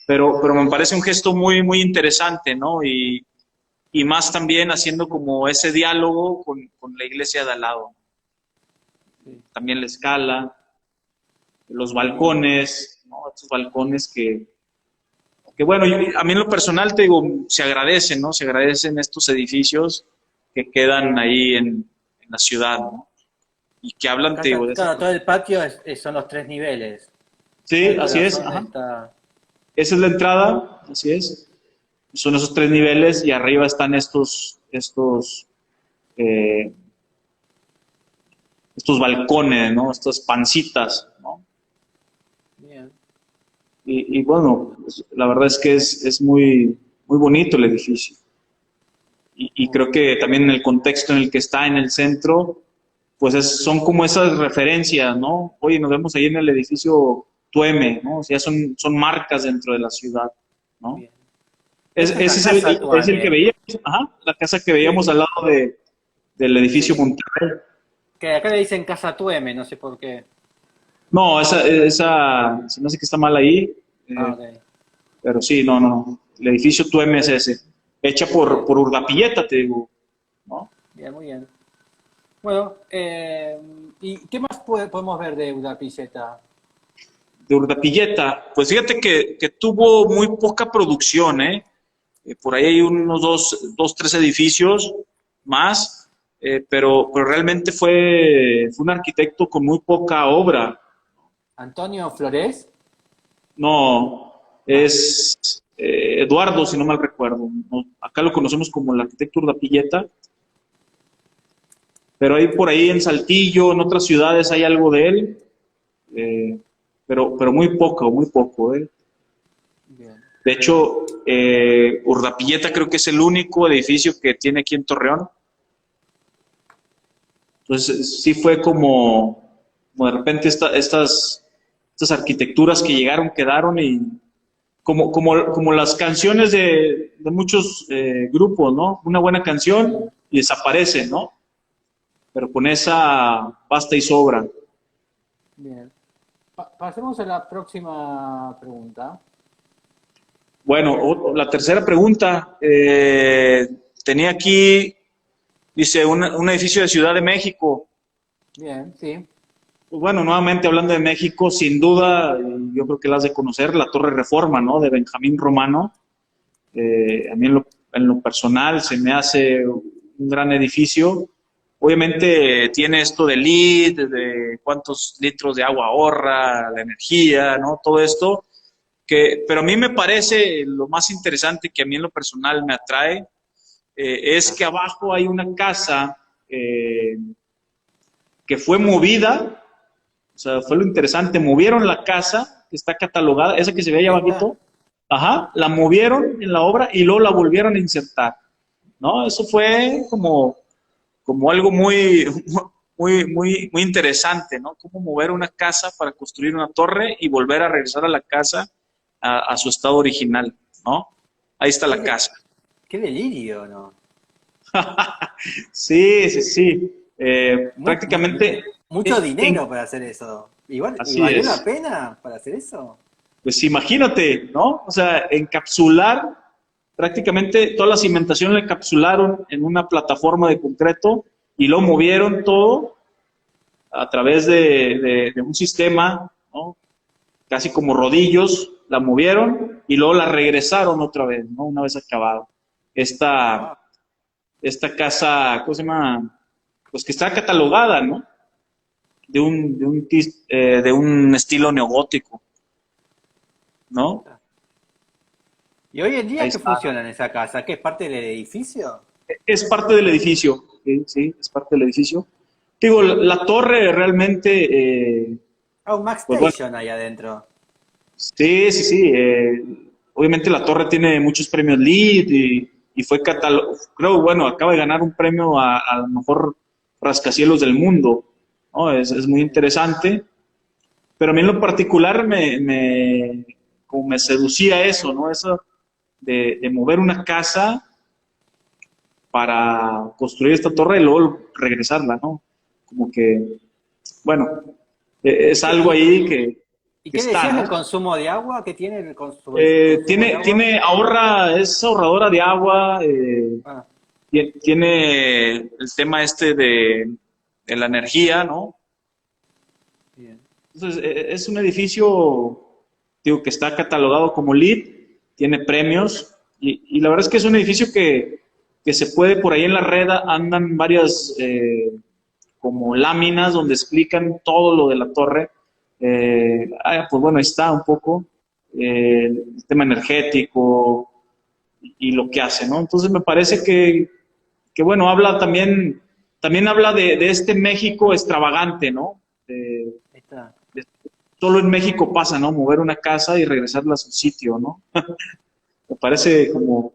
pero me parece un gesto muy, muy interesante, ¿no? Y más también haciendo como ese diálogo con la iglesia de al lado. Sí. También la escala. los balcones, ¿no? Estos balcones que bueno, a mí en lo personal te digo, se agradecen, ¿no? Se agradecen estos edificios que quedan ahí en la ciudad, ¿no? Y que hablan, te digo, de esa... Claro, todo el patio son los 3 niveles. Sí, El así es, corazón ajá. está... Esa es la entrada, así es. Son esos 3 niveles y arriba están eh, estos balcones, ¿no? Estas pancitas, ¿no? Bien. Y bueno, pues, la verdad es que es muy, muy bonito el edificio. Y Muy creo bien. que también en el contexto en el que está, en el centro, pues son como esas referencias, ¿no? Oye, nos vemos ahí en el edificio Tueme, ¿no? O sea, son marcas dentro de la ciudad, ¿no? Bien. Esta es la Ese casa es el que Tuame. veíamos, ajá, la casa que veíamos Sí, al lado del edificio sí. Monterrey. Que acá le dicen casa Tueme, no sé por qué. No, esa, se me hace que está mal ahí, Ah, eh, ok. pero sí, no, no, el edificio Tueme es ese, hecha Bien, por Urdapilleta, te digo, ¿no? bien, muy bien. Bueno, ¿y qué más podemos ver de Udapilleta? De Urdapilleta, pues fíjate que tuvo muy poca producción, ¿eh? Por ahí hay unos dos, tres edificios más, pero realmente fue un arquitecto con muy poca obra. ¿Antonio Flores? No, Ah, es Eduardo, si no mal recuerdo. ¿No? Acá lo conocemos como el arquitecto Urdapilleta, pero hay por ahí en Saltillo, en otras ciudades hay algo de él, eh, pero muy poco, muy poco. bien. De hecho, Urdapilleta creo que es el único edificio que tiene aquí en Torreón. Entonces, sí fue como de repente estas arquitecturas que llegaron, quedaron y como las canciones de muchos grupos, ¿no? Una buena canción Sí, y desaparece, ¿no? Pero con esa basta y sobra. bien. Pasemos a la próxima pregunta. Bueno, la tercera pregunta. Tenía aquí, dice, un edificio de Ciudad de México. Bien, sí. Pues bueno, nuevamente hablando de México, sin duda, yo creo que la has de conocer, la Torre Reforma, ¿no? De Benjamín Romano. A mí en lo personal se me hace un gran edificio. Obviamente tiene esto de LEED, de cuántos litros de agua ahorra, la energía, ¿no? Todo esto. Pero a mí me parece lo más interesante que a mí en lo personal me atrae, es que abajo hay una casa que fue movida. O sea, fue lo interesante. Movieron la casa, que está catalogada, esa que se ve ahí Esta. abajito. Ajá, la movieron en la obra y luego la volvieron a insertar. ¿No? Eso fue como algo muy, muy, muy, muy interesante, ¿no? Cómo mover una casa para construir una torre y volver a regresar a la casa a su estado original, ¿no? Ahí está Qué, la casa. qué delirio, ¿no? Sí, sí, sí. Mu- mu- Prácticamente, mucho dinero para hacer eso. Igual, ¿y así valió la es. pena para hacer eso? Pues imagínate, ¿no? O sea, encapsular, prácticamente toda la cimentación la encapsularon en una plataforma de concreto y lo movieron todo a través de un sistema, ¿no? Casi como rodillos, la movieron y luego la regresaron otra vez, ¿no? Una vez acabado. Esta, Wow. esta casa, ¿cómo se llama? Pues que está catalogada, ¿no? De un estilo neogótico, ¿no? ¿Y hoy en día Ahí qué está. funciona en esa casa? ¿Qué es parte del edificio? Es parte del edificio, sí, sí, es parte del edificio. Digo, la torre realmente, Ah, un Max pues bueno, Station ahí adentro. sí, sí, sí. Obviamente la torre tiene muchos premios LEED y fue creo, bueno, acaba de ganar un premio a lo mejor rascacielos del mundo, ¿no? Es muy interesante, pero a mí en lo particular como me seducía eso, ¿no? Eso de mover una casa para construir esta torre y luego regresarla, ¿no? Como que, bueno, ¿Y es qué, algo ahí y que qué está, decías ¿no? del consumo de agua? ¿Qué tiene el consumo de agua? Es ahorradora de agua, Ah, tiene el tema este de la energía, ¿no? bien. Entonces, es un edificio, digo, que está catalogado como LEED, tiene premios, y la verdad es que es un edificio que se puede, por ahí en la red andan varias como láminas donde explican todo lo de la torre. Pues bueno, ahí está un poco el tema energético y lo que hace, ¿no? Entonces me parece que bueno, habla también habla de este México extravagante, ¿no? Ahí está. Solo en México pasa, ¿no? Mover una casa y regresarla a su sitio, ¿no? Me parece como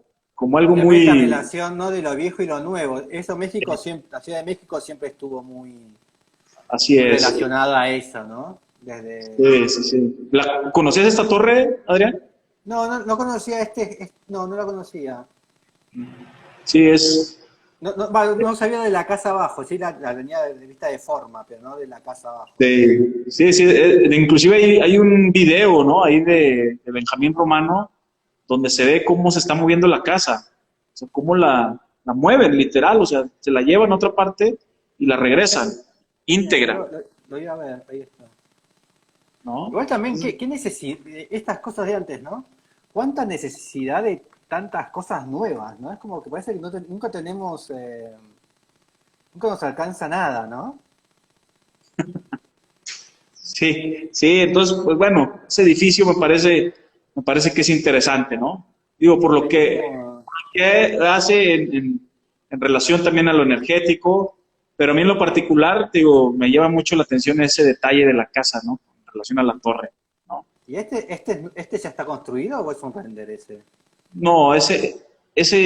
algo También esta muy... relación, ¿no? De lo viejo y lo nuevo. Eso México siempre, la Ciudad de México siempre estuvo muy, Así muy es. relacionada a eso, ¿no? Desde... Sí, sí, sí. ¿Conocías esta torre, Adrián? No conocía no la conocía. Sí, es... No sabía de la casa abajo, sí la tenía de vista de forma, pero no de la casa abajo. Sí, sí, inclusive hay un video, ¿no? Ahí de Benjamín Romano, donde se ve cómo se está moviendo la casa. O sea, cómo la mueven, literal. O sea, se la llevan a otra parte y la regresan, íntegra, Lo iba a ver, ahí está. ¿no? Igual también, Entonces, ¿qué necesidad? Estas cosas de antes, ¿no? ¿Cuánta necesidad de tantas cosas nuevas, ¿no? Es como que parece que nunca tenemos, nunca nos alcanza nada, ¿no? sí, sí, entonces, pues bueno, ese edificio me parece que es interesante, ¿no? Digo, por lo Tenemos, que hace en relación también a lo energético, pero a mí en lo particular, digo, me lleva mucho la atención ese detalle de la casa, ¿no? En relación a la torre, ¿no? ¿y este ya está construido o es un render ese? No, ese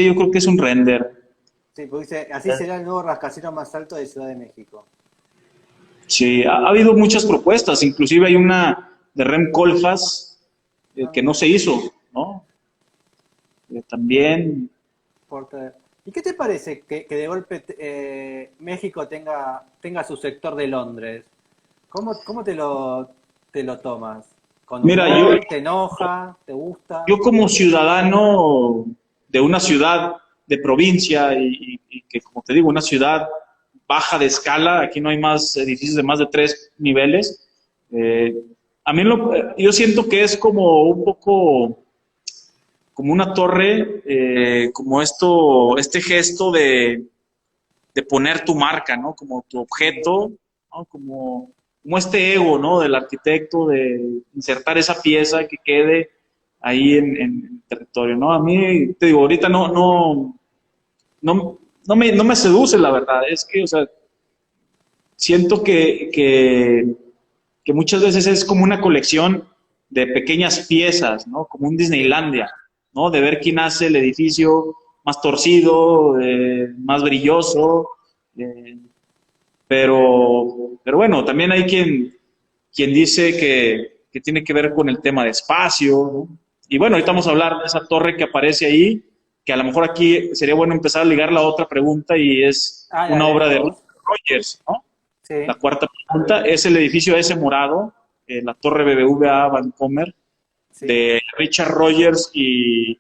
yo creo que es un render. Sí, porque dice, así será el nuevo rascacielos más alto de Ciudad de México. Sí, ha habido muchas propuestas, inclusive hay una de Rem Koolhaas Ah, que no mira, se hizo, ¿no? También, ¿y qué te parece que de golpe México tenga su sector de Londres? ¿Cómo te lo tomas? ¿Con mira, humor? ¿Te enoja? ¿Te gusta? yo como ciudadano de una ciudad de provincia y que, como te digo, una ciudad baja de escala, aquí no hay más edificios de más de 3 niveles, eh, a mí yo siento que es como un poco como una torre, como este gesto de poner tu marca, ¿no? Como tu objeto, ¿no? Como este ego, ¿no? Del arquitecto, de insertar esa pieza que quede ahí en el territorio, ¿no? A mí, te digo, ahorita no me seduce, la verdad. Es que, o sea, siento que muchas veces es como una colección de pequeñas piezas, ¿no? Como un Sí. Disneylandia, ¿no? De ver quién hace el edificio más torcido, más brilloso, eh, pero bueno, también hay quien dice que tiene que ver con el tema de espacio, ¿no? Y bueno, ahorita vamos a hablar de esa torre que aparece ahí, que a lo mejor aquí sería bueno empezar a ligar la otra pregunta y es Ah, una dale, obra de vamos. Richard Rogers, ¿no? La Sí, cuarta pregunta es el edificio ese morado, la Torre BBVA Vancomer, sí. de Richard Rogers y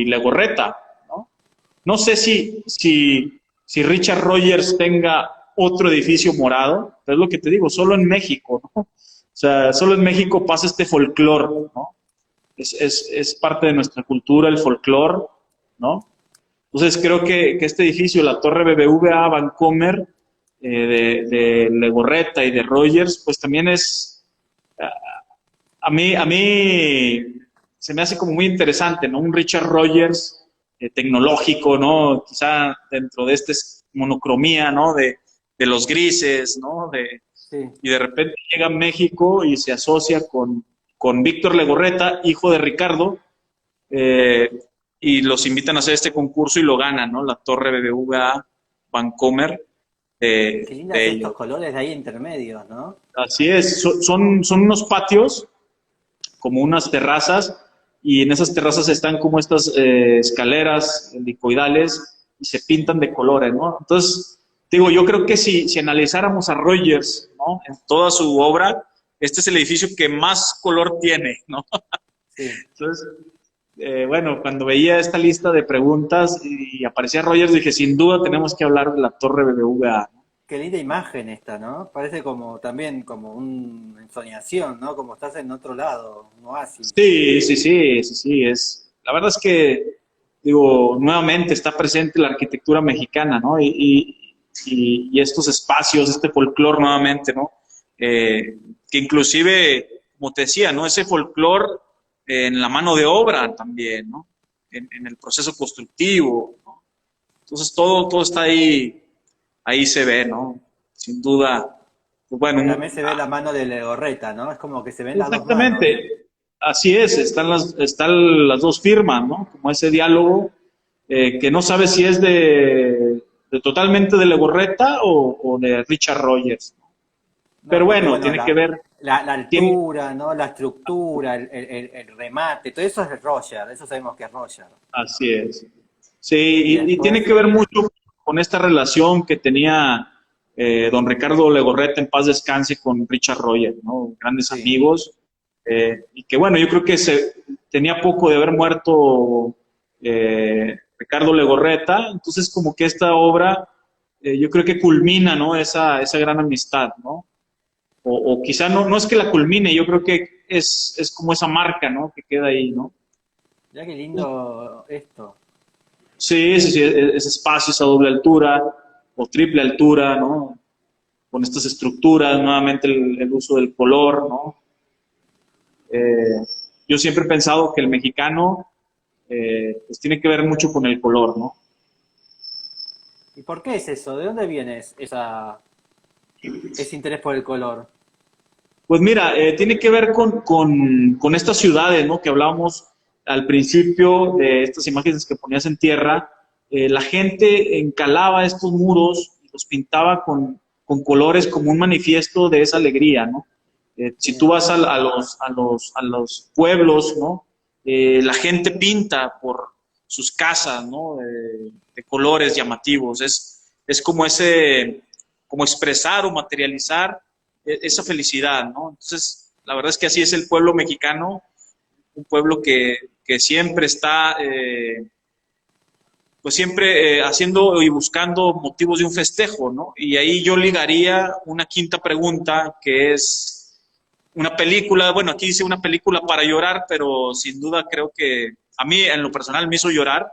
Legorreta, ¿no? No sé si Richard Rogers tenga otro edificio morado, pero es lo que te digo, solo en México, ¿no? O sea, solo en México pasa este folclore, ¿no? Es parte de nuestra cultura el folclore, ¿no? Entonces creo que este edificio, la Torre BBVA Vancomer, de Legorreta y de Rogers, pues también a mí se me hace como muy interesante, ¿no? Un Richard Rogers tecnológico, ¿no? Quizá dentro de esta monocromía, ¿no? De los grises, ¿no? Sí. Y de repente llega a México y se asocia con Víctor Legorreta, hijo de Ricardo, eh, y los invitan a hacer este concurso y lo ganan, ¿no? La Torre BBVA Vancomer Qué de lindas estos ellos. colores de ahí intermedios, ¿no? Así es, son unos patios, como unas terrazas, y en esas terrazas están como estas escaleras helicoidales y se pintan de colores, ¿no? Entonces, digo, yo creo que si analizáramos a Rogers, ¿no? En toda su obra, este es el edificio que más color tiene, ¿no? Sí. Entonces, bueno, cuando veía esta lista de preguntas y aparecía Rogers, dije, sin duda tenemos que hablar de la Torre BBVA, ¿no? qué linda imagen esta, ¿no? Parece como también como una ensoñación, ¿no? Como estás en otro lado, un oasis. Sí, sí, sí, sí, sí, la verdad es que, digo, nuevamente está presente la arquitectura mexicana, ¿no? Y estos espacios, este folclore nuevamente, ¿no? Que inclusive, como te decía, ¿no? Ese folclore en la mano de obra también, ¿no? En el proceso constructivo, ¿no? Entonces todo está ahí se ve, ¿no? Sin duda, pues bueno, Y también se ve la mano de Legorreta, ¿no? Es como que se ven las dos manos. exactamente, así es, están las dos firmas, ¿no? Como ese diálogo que no sabes si es de totalmente de Legorreta o de Richard Rogers. No, Pero porque bueno, bueno, tiene que ver, la tiene, altura, ¿no? La estructura, el remate, todo eso es de Roger, eso sabemos que es Roger. así es. Sí, Y y tiene después, que ver mucho con esta relación que tenía don Ricardo Legorreta, en paz descanse, con Richard Rogers, ¿no? Grandes sí. amigos. Y que bueno, yo creo que tenía poco de haber muerto Ricardo Legorreta, entonces como que esta obra yo creo que culmina, ¿no? Esa gran amistad, ¿no? O quizá no es que la culmine, yo creo que es como esa marca, ¿no? Que queda ahí, ¿no? Ya qué lindo esto. Sí, sí, sí, ese espacio, esa doble altura o triple altura, ¿no? Con estas estructuras, nuevamente el uso del color, ¿no? Eh, yo siempre he pensado que el mexicano pues tiene que ver mucho con el color, ¿no? ¿Y por qué es eso? ¿De dónde viene ese interés por el color? Pues mira, tiene que ver con estas ciudades, ¿no? Que hablábamos al principio de estas imágenes que ponías en tierra. La gente encalaba estos muros y los pintaba con colores como un manifiesto de esa alegría, ¿no? Si tú Sí. vas a los pueblos, ¿no? La gente pinta por sus casas, ¿no? De colores llamativos. Es como como expresar o materializar esa felicidad, ¿no? Entonces, la verdad es que así es el pueblo mexicano, un pueblo que siempre está, pues siempre haciendo y buscando motivos de un festejo, ¿no? Y ahí yo ligaría una quinta pregunta, que es una película, bueno, aquí dice una película para llorar, pero sin duda creo que a mí en lo personal me hizo llorar,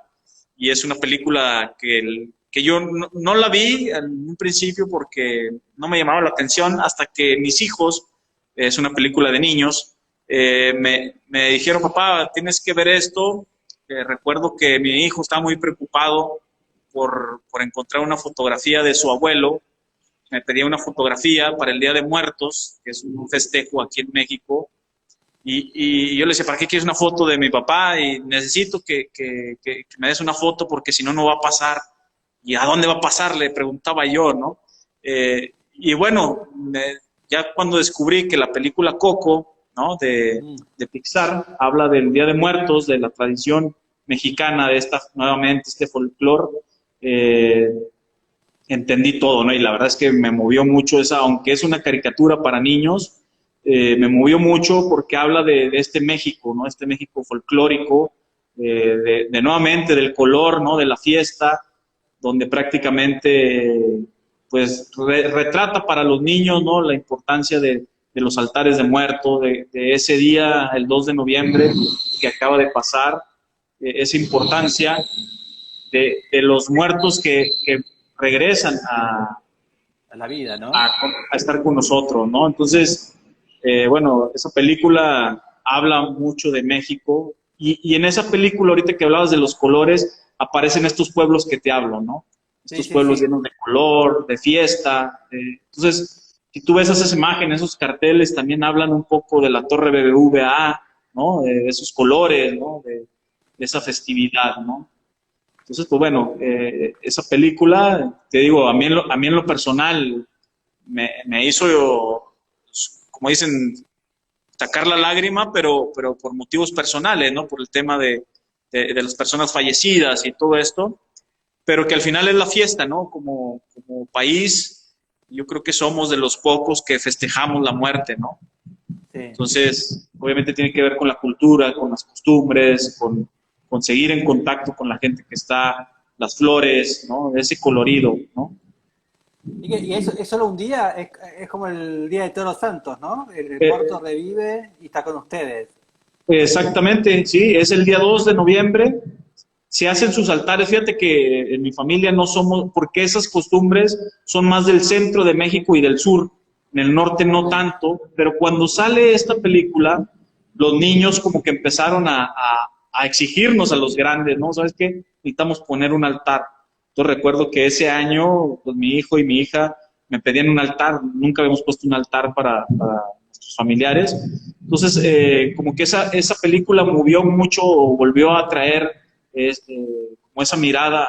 y es una película que yo no la vi en un principio porque no me llamaba la atención, hasta que mis hijos, es una película de niños, me dijeron, papá, tienes que ver esto. Recuerdo que mi hijo estaba muy preocupado por encontrar una fotografía de su abuelo. Me pedía una fotografía para el Día de Muertos, que es un festejo aquí en México, y yo le decía, ¿para qué quieres una foto de mi papá? Y necesito que me des una foto porque si no, no va a pasar. ¿Y a dónde va a pasar? Le preguntaba yo, ¿no? Y bueno, ya cuando descubrí que la película Coco, ¿no? Mm. De Pixar, habla del Día de Muertos, de la tradición mexicana, de nuevamente, este folclore, eh, entendí todo, ¿no? Y la verdad es que me movió mucho aunque es una caricatura para niños, me movió mucho porque habla de este México, ¿no? Este México folclórico, nuevamente del color, ¿no? De la fiesta, donde prácticamente, pues, retrata para los niños, ¿no? La importancia de los altares de muerto, de ese día, el 2 de noviembre, que acaba de pasar, esa importancia de los muertos que regresan A la vida, a, ¿no? a estar con nosotros, ¿no? Entonces, bueno, esa película habla mucho de México y en esa película, ahorita que hablabas de los colores, aparecen estos pueblos que te hablo, ¿no? Sí, Estos sí, pueblos sí. llenos de color, de fiesta. Entonces, si tú ves esas imágenes, esos carteles, también hablan un poco de la Torre BBVA, ¿no? De esos colores, ¿no? De esa festividad, ¿no? Entonces, pues bueno, esa película, te digo, a mí en lo personal me hizo, como dicen, sacar la lágrima, pero por motivos personales, ¿no? Por el tema de las personas fallecidas y todo esto, pero que al final es la fiesta, ¿no? Como país, yo creo que somos de los pocos que festejamos la muerte, ¿no? Sí. Entonces, obviamente tiene que ver con la cultura, con las costumbres, con seguir en contacto con la gente que está, las flores, ¿no? Ese colorido, ¿no? Y eso es solo un día, es como el Día de Todos los Santos, ¿no? El Eh, muerto revive y está con ustedes. Exactamente, sí, es el día 2 de noviembre. Se hacen sus altares. Fíjate que en mi familia no somos, porque esas costumbres son más del centro de México y del sur, en el norte no Sí. tanto, pero cuando sale esta película, los niños como que empezaron a exigirnos a los grandes, ¿no? ¿Sabes qué? Necesitamos poner un altar. Entonces recuerdo que ese año, pues mi hijo y mi hija me pedían un altar, nunca habíamos puesto un altar para nuestros familiares. Entonces, como que esa película movió mucho, o volvió a traer como esa mirada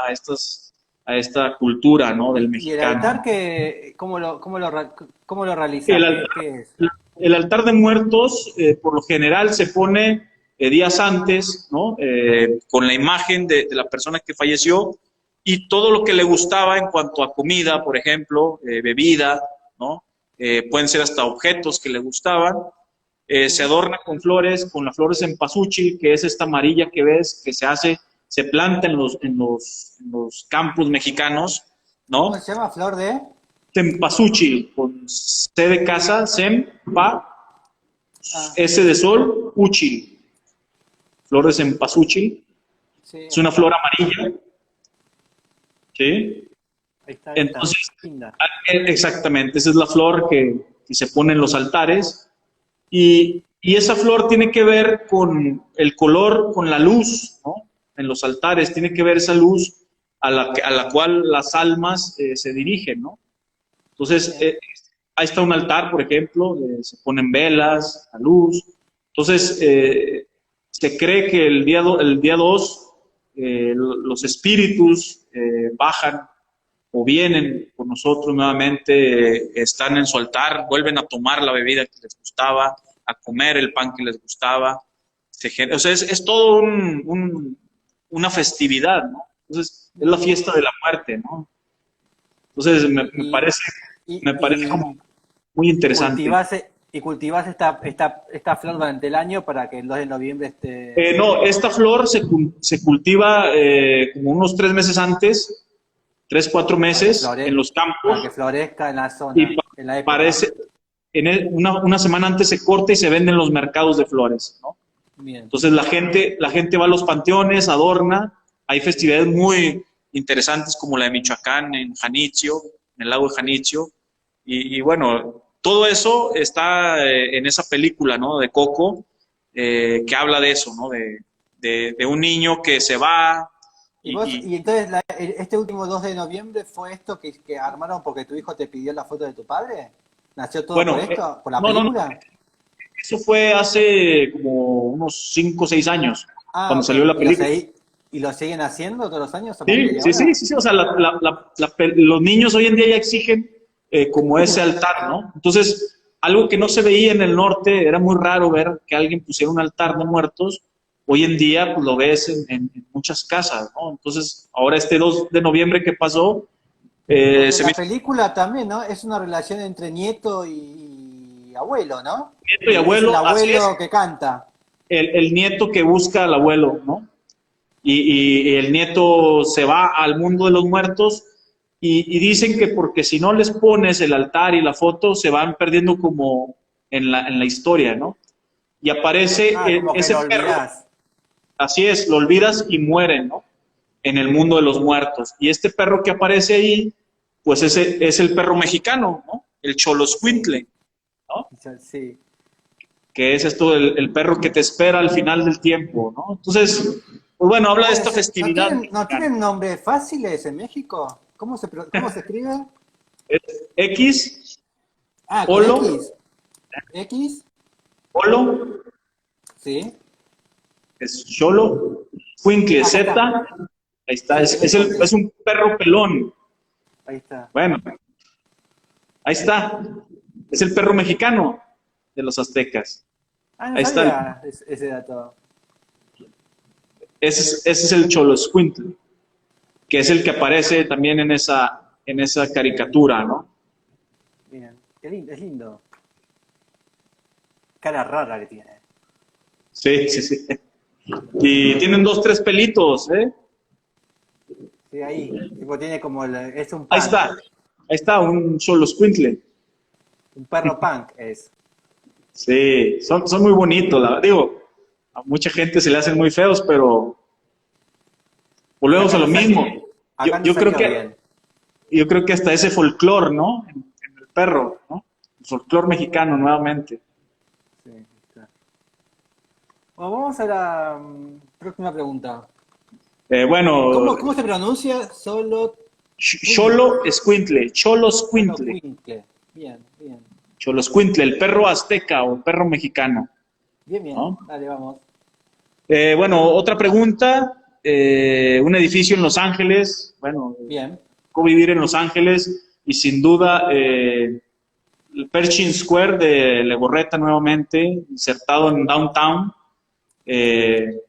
a esta cultura, ¿no? Del Y el altar mexicano. que, cómo lo realizás? El altar, ¿Qué es? el altar de muertos, por lo general, se pone días antes, ¿no? Con la imagen de la persona que falleció y todo lo que le gustaba en cuanto a comida, por ejemplo, bebida, ¿no? Pueden ser hasta objetos que le gustaban. Se Sí. adorna con las flores en cempasúchil, que es esta amarilla que ves, que se planta en los campos mexicanos, ¿Cómo ¿no? se llama? ¿Flor de? Cempasúchil, con C de casa, sempa, Ah, S de sol, úchil, flor de cempasúchil. sí, Es acá una flor está. amarilla, ¿sí? Ahí está, ahí está. Entonces, Linda. exactamente, esa es la flor que se pone en los altares. Y esa flor tiene que ver con el color, con la luz, ¿no? En los altares, tiene que ver esa luz a la cual las almas se dirigen, ¿no? Entonces, Bien. ahí está un altar, por ejemplo, se ponen velas, la luz. Entonces, se cree que el día 2 los espíritus bajan o vienen con nosotros nuevamente, están en su altar, vuelven a tomar la bebida que les gustaba, a comer el pan que les gustaba. O sea, es todo una festividad, ¿no? Entonces, es la Bien. fiesta de la muerte, ¿no? Entonces, me, me Y, parece, y, me parece como y, muy y interesante. cultivás, y cultivás esta flor durante el año para que el 2 de noviembre esté. No, esta flor se cultiva como unos 3 meses antes, 3, 4 meses en los Para que campos florezca en la y zona, en la época. parece, una semana antes se corta y se vende en los mercados de flores, ¿no? Bien. Entonces la gente va a los panteones, adorna, hay festividades muy interesantes como la de Michoacán en Janitzio, en el lago de Janitzio, y bueno, todo eso está en esa película, ¿no? De Coco, que habla de eso, ¿no? De un niño que se va Y vos, y y entonces este último 2 de noviembre fue esto que armaron porque tu hijo te pidió la foto de tu padre. ¿Nació todo por bueno, esto? ¿Por la no, no, no, película? eso fue hace como unos 5 o 6 años, Ah, cuando ok. salió la película. ¿Y lo siguen haciendo todos los años a partir Sí, de sí, sí, ahora? sí, sí. O sea, los niños hoy en día ya exigen como ese altar, ¿no? Entonces, algo que no se veía en el norte, era muy raro ver que alguien pusiera un altar de muertos. Hoy en día, pues lo ves en muchas casas, ¿no? Entonces, ahora este 2 de noviembre que pasó, Porque se en me la película también, ¿no? Es una relación entre nieto y abuelo, ¿no? nieto y Es el abuelo, así es, abuelo que canta. el nieto que busca al abuelo, ¿no? Y el nieto se va al mundo de los muertos y dicen que porque si no les pones el altar y la foto se van perdiendo como en la historia, ¿no? Y aparece Ah, como que ese lo perro, olvidás. así es, lo olvidas y muere, ¿no? En el mundo de los muertos. Y este perro que aparece ahí, pues ese es el perro mexicano, ¿no? El Sí, Xoloscuintle, ¿no? sí. Que es esto el perro que te espera al final del tiempo, ¿no? Entonces, pues bueno, habla de esta ¿No festividad tienen, no mexicana. tienen nombres fáciles en México? ¿Cómo se escribe? Es X, Ah, con Olo, X. X, Olo, sí. es Xolo, Cuincle, Acá Z, está. ahí está, Sí, es un perro pelón. ahí está. Bueno, ahí está, es el perro mexicano de los aztecas. Ah, no Ahí está, sabía ese dato. ese es el Xoloscuintle, que es el que aparece también en esa caricatura, ¿no? Bien, qué lindo, es lindo. Cara rara que tiene. Sí, sí, sí. Y tienen 2, 3 pelitos, ¿eh? Sí, ahí. Tipo, tiene como es un Ahí pug. está. Ahí está, un Xoloscuintle. Un perro punk es. Sí, son muy bonitos, digo, a mucha gente se le hacen muy feos, pero Y volvemos acá a lo no mismo. salió, Yo, acá no yo creo salió que, bien. yo creo que hasta ese folclore, ¿no? En el perro, ¿no? El folclore mexicano nuevamente. Sí, está. Bueno, vamos a la próxima pregunta. Bueno, ¿Cómo se pronuncia? Solo Xolo Escuintle, Solo Xoloscuintle, Quintle. Bien, bien. Xoloscuintle, el perro azteca o perro mexicano, Bien, bien. ¿no? Dale, vamos. Bueno, otra pregunta. Un edificio en Los Ángeles. Bueno, Bien. tocó vivir en Los Ángeles y sin duda el Pershing Square de Legorreta nuevamente, insertado en Downtown. Eh,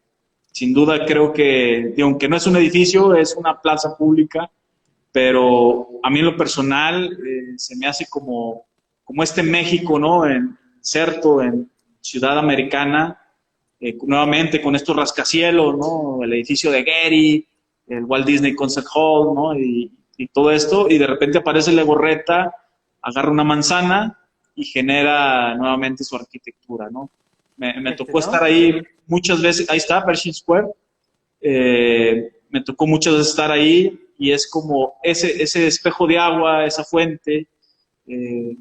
Sin duda creo que, aunque no es un edificio, es una plaza pública, pero a mí en lo personal se me hace como este México, ¿no? Inserto en Ciudad Americana nuevamente con estos rascacielos, ¿no? El edificio de Getty, el Walt Disney Concert Hall, ¿no? Y todo esto, y de repente aparece Legorreta, agarra una manzana y genera nuevamente su arquitectura, ¿no? Me Este, tocó estar ¿no? ahí muchas veces, ahí está, Pershing Square, me tocó muchas veces estar ahí y es como ese espejo de agua, esa fuente, eh,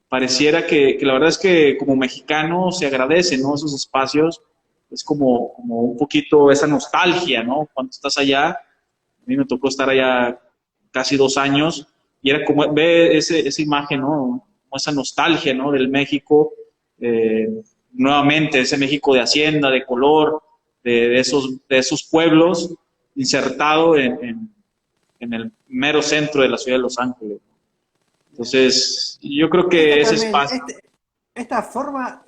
pareciera que la verdad es que como mexicano se agradece, ¿no? Esos espacios, es como un poquito esa nostalgia, ¿no? Cuando estás allá, a mí me tocó estar allá casi 2 años y era como ver esa imagen, ¿no? Como esa nostalgia, ¿no? Del México, eh, nuevamente, ese México de hacienda, de color, de esos pueblos insertado en el mero centro de la ciudad de Los Ángeles. Bien. Entonces, yo creo Esta que ese también, espacio. esta forma,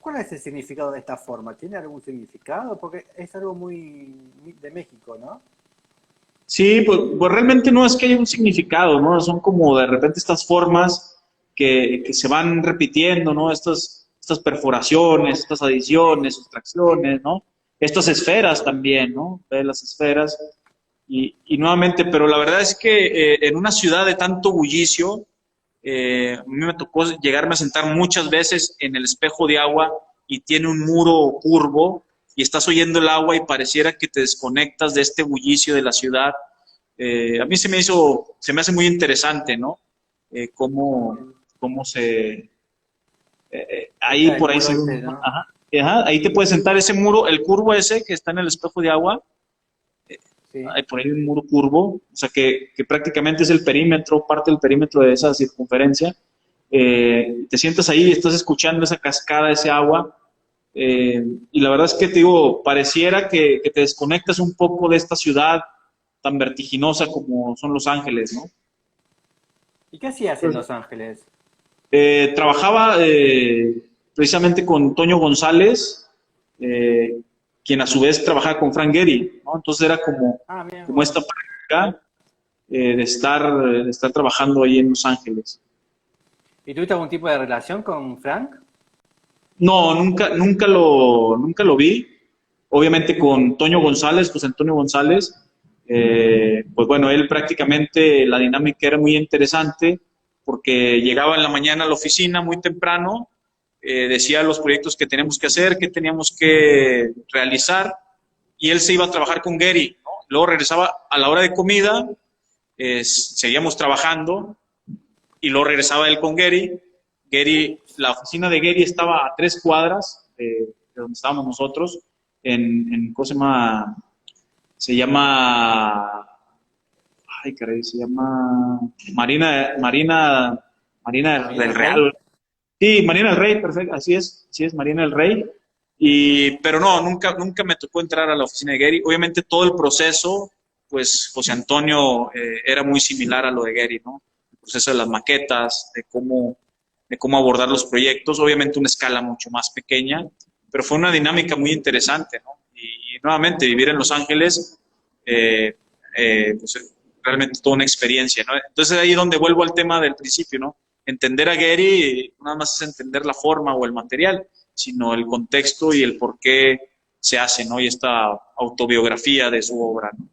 ¿cuál es el significado de esta forma? ¿Tiene algún significado? Porque es algo muy de México, ¿no? Sí, pues realmente no es que haya un significado, ¿no? Son como de repente estas formas que se van repitiendo, ¿no? Estas perforaciones, estas adiciones, sustracciones, ¿no? Estas esferas también, ¿no? Ve las esferas. Y nuevamente, pero la verdad es que en una ciudad de tanto bullicio, a mí me tocó llegarme a sentar muchas veces en el espejo de agua y tiene un muro curvo y estás oyendo el agua y pareciera que te desconectas de este bullicio de la ciudad. A mí se me hace muy interesante, ¿no? Cómo ahí Está el por ahí muro se ve este, ¿no? ajá, ajá, ahí te puedes sentar ese muro, el curvo ese que está en el espejo de agua, Sí. hay por ahí un muro curvo, o sea que prácticamente es el perímetro, parte del perímetro de esa circunferencia. Te sientas ahí y estás escuchando esa cascada, ese agua, y la verdad es que te digo, pareciera que te desconectas un poco de esta ciudad tan vertiginosa como son Los Ángeles, ¿no? ¿Y qué hacías en Los Ángeles? Trabajaba precisamente con Toño González, eh, quien a su vez trabajaba con Frank Gehry, ¿no? Entonces era como, Ah, bien, como vos. esta práctica de estar trabajando ahí en Los Ángeles. ¿Y tuviste algún tipo de relación con Frank? No, nunca lo vi. Obviamente con Toño González, José Antonio González, pues bueno, él prácticamente la dinámica era muy interesante porque llegaba en la mañana a la oficina muy temprano, decía los proyectos que teníamos que hacer, que teníamos que realizar, y él se iba a trabajar con Gary, ¿no? Luego regresaba a la hora de comida, seguíamos trabajando, y luego regresaba él con Gary. La oficina de Gary estaba a 3 cuadras de donde estábamos nosotros, ¿cómo se llama? Ay, caray, se llama Marina ¿Marina del del Rey? Real. Sí, Marina del Rey, perfecto, así es, Marina del Rey. Pero no, nunca me tocó entrar a la oficina de Gary. Obviamente todo el proceso, pues José Antonio era muy similar a lo de Gary, ¿no? El proceso de las maquetas, de cómo abordar los proyectos, obviamente una escala mucho más pequeña, pero fue una dinámica muy interesante, ¿no? Y nuevamente, vivir en Los Ángeles, pues realmente toda una experiencia, ¿no? Entonces ahí es donde vuelvo al tema del principio, ¿no? Entender a Gary no nada más es entender la forma o el material, sino el contexto y el por qué se hace, ¿no? Y esta autobiografía de su obra, ¿no?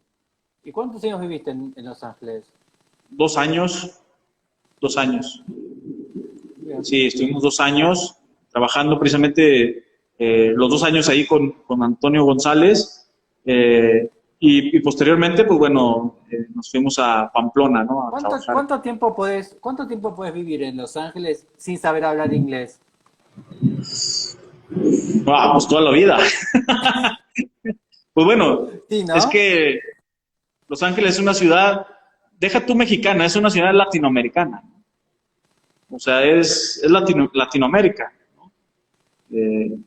¿Y cuántos años viviste en Los Ángeles? 2 años, 2 años. Sí, estuvimos 2 años trabajando precisamente los 2 años ahí con Antonio González y posteriormente, pues bueno, nos fuimos a Pamplona, ¿no? A ¿Cuánto, trabajar. cuánto tiempo puedes vivir en Los Ángeles sin saber hablar inglés? Ah, pues toda la vida. Pues bueno, Sí, es ¿no? que Los Ángeles es una ciudad, deja tú mexicana, es una ciudad latinoamericana. O sea, es Latinoamérica. Eh, Pero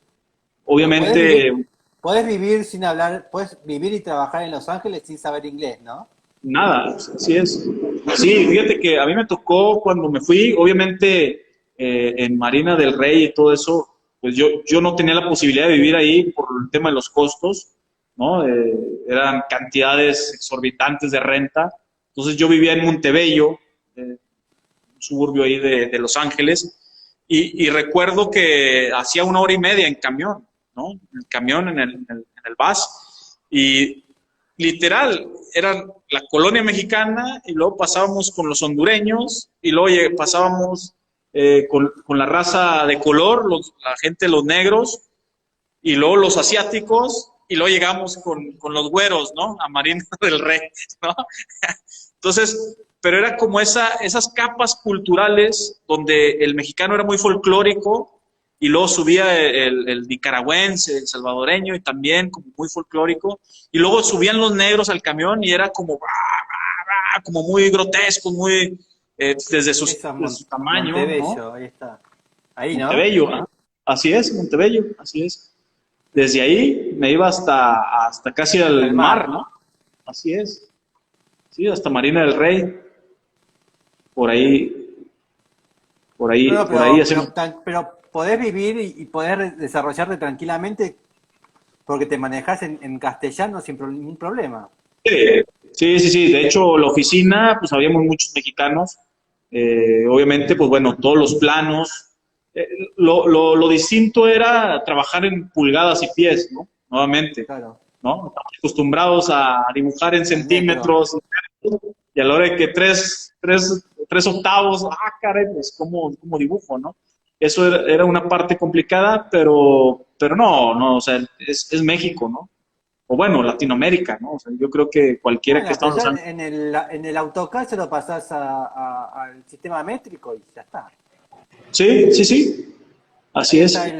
obviamente, podés vivir sin hablar, puedes vivir y trabajar en Los Ángeles sin saber inglés, ¿no? nada, así es. Sí, fíjate que a mí me tocó cuando me fui, obviamente en Marina del Rey y todo eso, pues yo no tenía la posibilidad de vivir ahí por el tema de los costos, ¿no? Eran cantidades exorbitantes de renta. Entonces yo vivía en Montebello, un suburbio ahí de Los Ángeles, y recuerdo que hacía 1 hora y media en camión, ¿no? En camión, en el bus, y literal, eran la colonia mexicana y luego pasábamos con los hondureños y luego pasábamos con la raza de color, la gente, los negros, y luego los asiáticos, y luego llegamos con los güeros, ¿no? A Marina del Rey, ¿no? Entonces, pero era como esas capas culturales donde el mexicano era muy folclórico y luego subía el nicaragüense, el salvadoreño y también como muy folclórico y luego subían los negros al camión y era como, como muy grotesco, muy Eso es de su tamaño, ¿no? Montebello, ahí está. Ahí, ¿no? Montebello, ¿ah? Así es, Montebello, así es. Desde ahí me iba hasta casi Hasta el al mar, mar. ¿no? Así es. Sí, hasta Marina del Rey. Por ahí, No, no, por ahí pero, hacemos. pero podés vivir y podés desarrollarte tranquilamente porque te manejás en castellano sin ningún problema. Sí, sí, sí. De hecho, la oficina, pues habíamos muchos mexicanos. Obviamente, pues bueno, todos los planos. Eh, lo distinto era trabajar en pulgadas y pies, ¿no? Nuevamente, Claro, ¿no? Estamos acostumbrados a dibujar en al metro. centímetros y a la hora de que tres octavos, caray, pues cómo dibujo, ¿no? Eso era una parte complicada, pero no, o sea, es México, ¿no? O bueno, Latinoamérica, ¿no? O sea, yo creo que cualquiera que Bueno, está en pero Los ya Ángeles. en el AutoCAD se lo pasás al sistema métrico y ya está. Sí, sí, sí, así Ahí está es.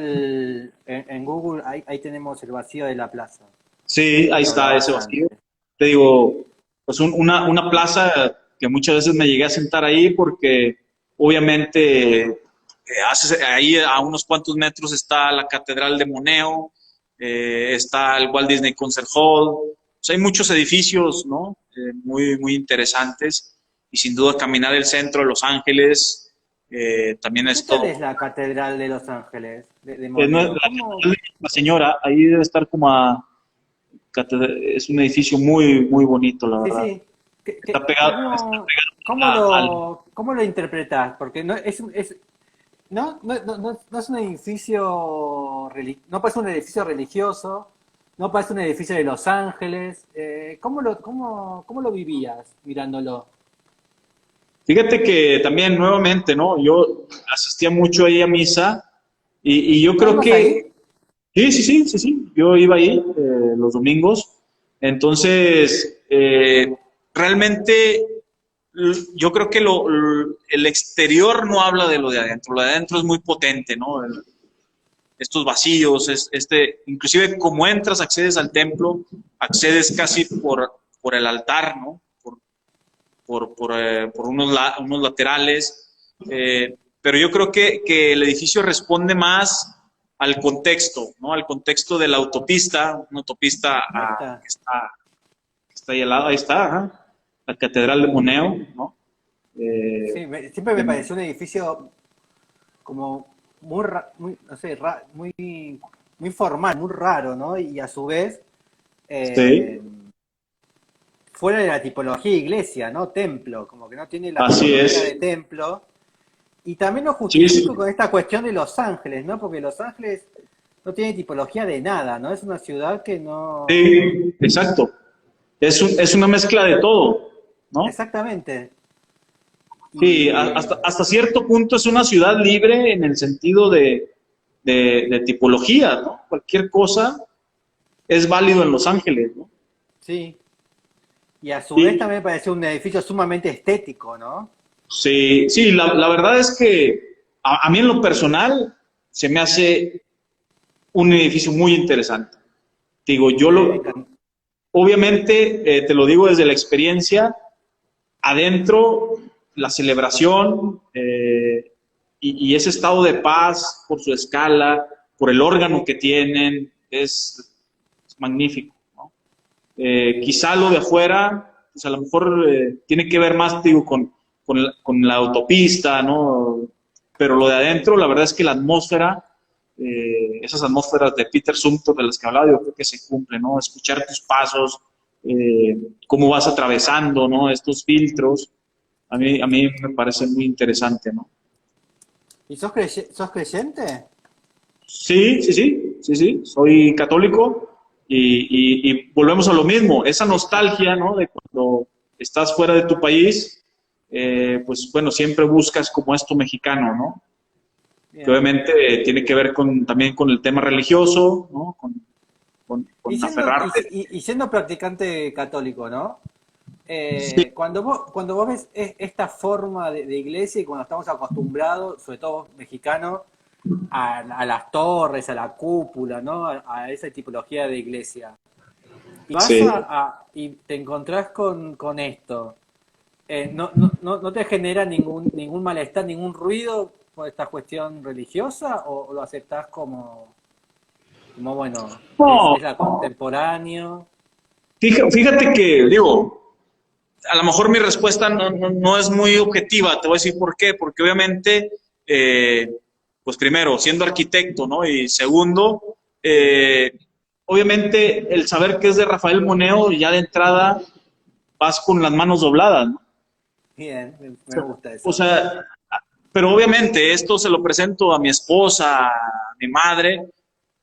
en Google, ahí tenemos el vacío de la plaza. Sí, ahí Lo hablaba está ese bastante. vacío. Te digo, pues una plaza que muchas veces me llegué a sentar ahí porque obviamente ahí a unos cuantos metros está la Catedral de Moneo, está el Walt Disney Concert Hall, o sea, hay muchos edificios, ¿no? Muy, muy interesantes y sin duda caminar el centro de Los Ángeles también ¿Y qué es tal todo. es la Catedral de Los Ángeles, de La Moneo? Catedral de la Señora, ahí debe estar como es un edificio muy, muy bonito, la Sí, verdad. sí. Está pegado, está ¿Cómo, cómo pegado cómo lo interpretás? Porque no no es un edificio no parece un edificio religioso, no parece un edificio de Los Ángeles. ¿Cómo lo vivías mirándolo? Fíjate que también nuevamente, ¿no? Yo asistía mucho ahí a misa y yo ¿Ah, creo ibas ahí? que, sí, sí, sí, sí, sí, yo iba ahí los domingos. Entonces, realmente yo creo que el exterior no habla de lo de adentro es muy potente, ¿no? Estos vacíos, inclusive como entras, accedes al templo, accedes casi por el altar, ¿no? Por unos laterales, pero yo creo que el edificio responde más al contexto, ¿no? Al contexto de la autopista, una autopista Ahí está. que está ahí al lado, ahí está, ajá, la Catedral de Moneo, ¿no? Eh, Sí, siempre me en- pareció un edificio como muy, no sé, muy formal, muy raro, ¿no? Y a su vez, sí, eh, fuera de la tipología iglesia, ¿no? Templo, como que no tiene la así tipología es. de templo. Y también lo Sí, sí, justifico con esta cuestión de Los Ángeles, ¿no? Porque Los Ángeles no tiene tipología de nada, ¿no? Es una ciudad que no... sí, exacto. Es una mezcla de todo, ¿no? Exactamente. Sí, Y hasta cierto punto es una ciudad libre en el sentido de tipología, ¿no? Cualquier cosa es válido en Los Ángeles, ¿no? sí, y a su vez Sí, también me pareció un edificio sumamente estético, ¿no? sí, sí, la verdad es que a mí en lo personal se me hace un edificio muy interesante. Digo, Sí, me encanta. obviamente, te lo digo desde la experiencia, adentro, la celebración y ese estado de paz por su escala, por el órgano que tienen, es magnífico, ¿no? Quizá lo de afuera, pues a lo mejor tiene que ver más, digo, con la autopista, ¿no? Pero lo de adentro, la verdad es que la atmósfera, esas atmósferas de Peter Zumthor de las que hablaba, yo creo que se cumple, ¿no? Escuchar tus pasos, cómo vas atravesando, ¿no? Estos filtros, a mí me parece muy interesante, ¿no? ¿Y sos creyente? Sí, sí, sí, sí, sí, soy católico y volvemos a lo mismo, esa nostalgia, ¿no? De cuando estás fuera de tu país, pues bueno, siempre buscas como esto mexicano, ¿no? Que Bien. obviamente tiene que ver también con el tema religioso, ¿no? Con aferrarte. Y siendo practicante católico, ¿no? Sí, Cuando vos ves esta forma de iglesia y cuando estamos acostumbrados, sobre todo mexicanos, a las torres, a la cúpula, ¿no? A esa tipología de iglesia. Y sí. y te encontrás con esto. ¿No te genera ningún malestar, ningún ruido por esta cuestión religiosa o lo aceptás como bueno, No, es la contemporáneo? fíjate que, digo, a lo mejor mi respuesta no es muy objetiva, te voy a decir por qué, porque obviamente, pues primero, siendo arquitecto, ¿no? Y segundo, obviamente el saber que es de Rafael Moneo, ya de entrada vas con las manos dobladas, ¿no? Bien, me gusta O eso. sea, pero obviamente esto se lo presento a mi esposa, a mi madre,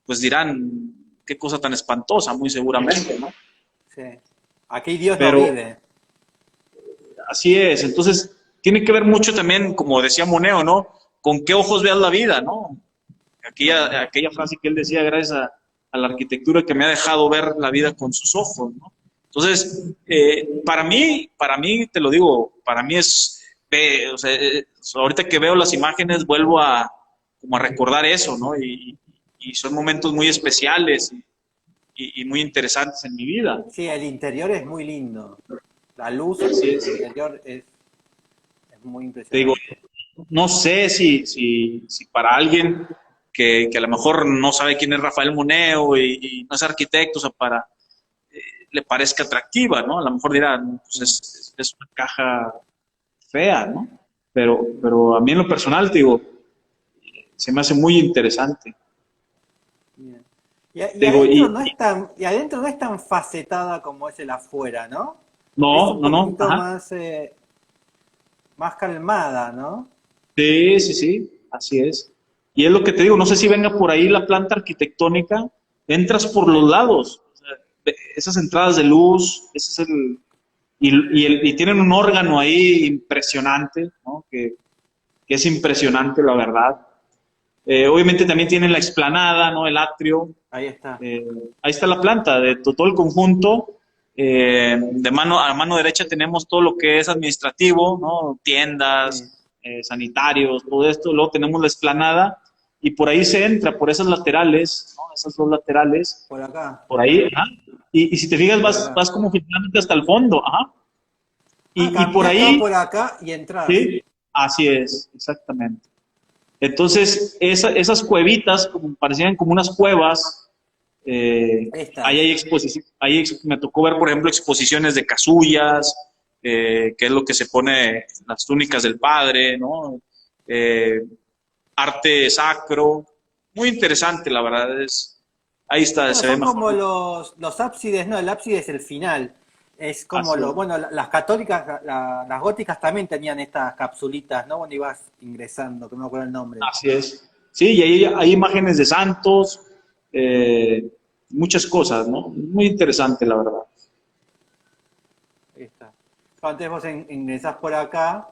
pues dirán, qué cosa tan espantosa, muy seguramente, ¿no? Sí. Aquí Dios no Pero vive. así es, entonces tiene que ver mucho también, como decía Moneo, ¿no? Con qué ojos veas la vida, ¿no? Aquella frase que él decía, gracias a la arquitectura que me ha dejado ver la vida con sus ojos, ¿no? Entonces, para mí, te lo digo, para mí o sea, ahorita que veo las imágenes vuelvo como a recordar eso, ¿no? Y son momentos muy especiales y muy interesantes en mi vida. Sí, el interior es muy lindo. La luz Así del es. interior es muy Te digo, impresionante. no sé si para alguien que a lo mejor no sabe quién es Rafael Moneo y no es arquitecto, o sea, le parezca atractiva, ¿no? A lo mejor dirá, "No, pues Mm, es una caja fea, ¿no? Pero a mí en lo personal, te digo, se me hace muy interesante. bien. Te digo, Y adentro no es tan facetada como es el afuera, ¿no? Es no, un no, no, poquito ajá. más calmada, ¿no? Sí, sí, sí, así es. Y es lo que te digo, no sé si venga por ahí la planta arquitectónica, entras por los lados, o sea, esas entradas de luz, ese es y tienen un órgano ahí impresionante, ¿no? Que es impresionante, la verdad. Obviamente también tienen la explanada, ¿no? El atrio. Ahí está. Eh, Ahí está la planta de todo el conjunto. A mano derecha tenemos todo lo que es administrativo, ¿no? Sí, Tiendas, sanitarios, todo esto. Luego tenemos la explanada y por ahí se entra, por esas laterales, ¿no? Esas dos laterales, por acá, por ahí. Ajá. Y si te fijas, por vas, acá. vas como finalmente hasta el fondo. Ajá. Ah, Y por caminás todo ahí, por acá y entras. sí, así es, exactamente. Entonces, esas cuevitas, como parecían como unas cuevas, ahí Estas. hay exposiciones, me tocó ver, por ejemplo, exposiciones de casullas, que es lo que se pone en las túnicas del padre, ¿no? Eh, Arte sacro, muy interesante, la verdad, ahí está, Bueno, se ve son mejor. como los ábsides, no, el ábside es el final. Es como Así es. bueno, las católicas, las góticas también tenían estas capsulitas, ¿no? Cuando ibas ingresando, que no me acuerdo el nombre. Así es. Sí, y ahí hay imágenes de santos, eh, muchas cosas, ¿no? Muy interesante, la verdad. Ahí está. Entonces vos ingresás por acá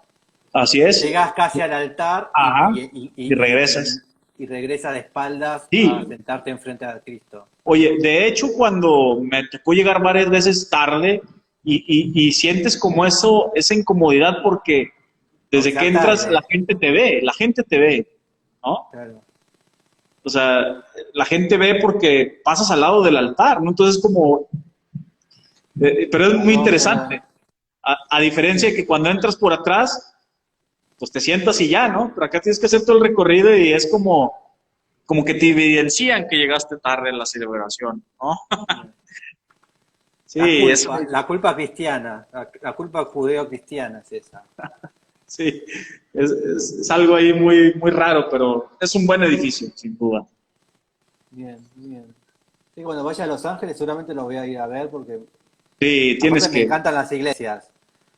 Así es. Llegás casi al altar Ajá. Y regresas. y regresas de espaldas a Sí. sentarte enfrente a Cristo. Oye, de hecho, cuando me tocó llegar varias veces tarde y sientes como eso, esa incomodidad porque Porque desde ya que entras tarde, la gente te ve, ¿no? claro. O sea, la gente ve porque pasas al lado del altar, ¿no? Entonces como, pero es muy No, interesante. A diferencia de sí. que cuando entras por atrás, pues te sientas y ya, ¿no? Pero acá tienes que hacer todo el recorrido y es como que te evidencian que llegaste tarde en la celebración, ¿no? Sí, eso. La culpa cristiana, la culpa judeo-cristiana es esa. Sí, es algo ahí muy, muy raro, pero es un buen edificio, sin duda. Bien, bien. Sí, cuando vaya a Los Ángeles seguramente lo voy a ir a ver porque Sí, tienes aparte me que. encantan las iglesias.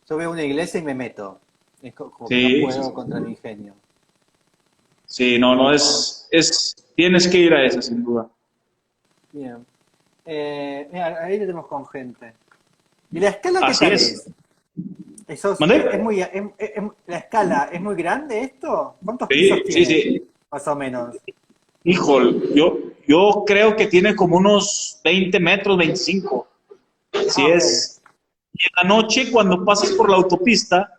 Yo veo una iglesia y me meto. Es como que no Sí, sí, puedo sí. contra mi ingenio. Sí, no, no tienes que ir a esa, sin duda. Bien. Mira, ahí tenemos con gente. ¿Y la escala qué Así tal es. es? Es ¿Mande? muy, ¿la escala es muy grande esto? ¿Cuántos pisos Sí, sí, tiene? sí. Más o menos. Híjole, yo creo que tiene como unos 20 metros, 25. Ah, Sí ok. es. Y en la noche, cuando pasas por la autopista,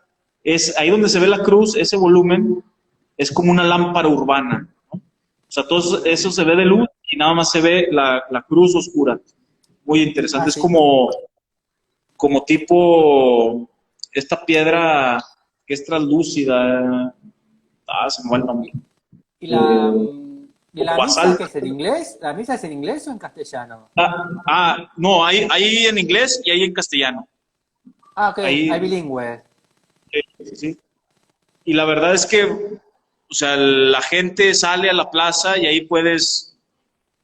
es ahí donde se ve la cruz, ese volumen, es como una lámpara urbana. O sea, todo Bien. eso se ve de luz y nada más se ve la cruz oscura. Muy Ah, interesante. Es sí. como tipo esta piedra que es translúcida. Se me va el nombre. ¿Y la, Eh, y como la misa basalto. qué es en inglés? ¿La misa es en inglés o en castellano? No, hay en inglés y hay en castellano. Ah, ok, hay Ahí, bilingüe. sí, sí. Y la verdad es que, o sea, la gente sale a la plaza y ahí puedes,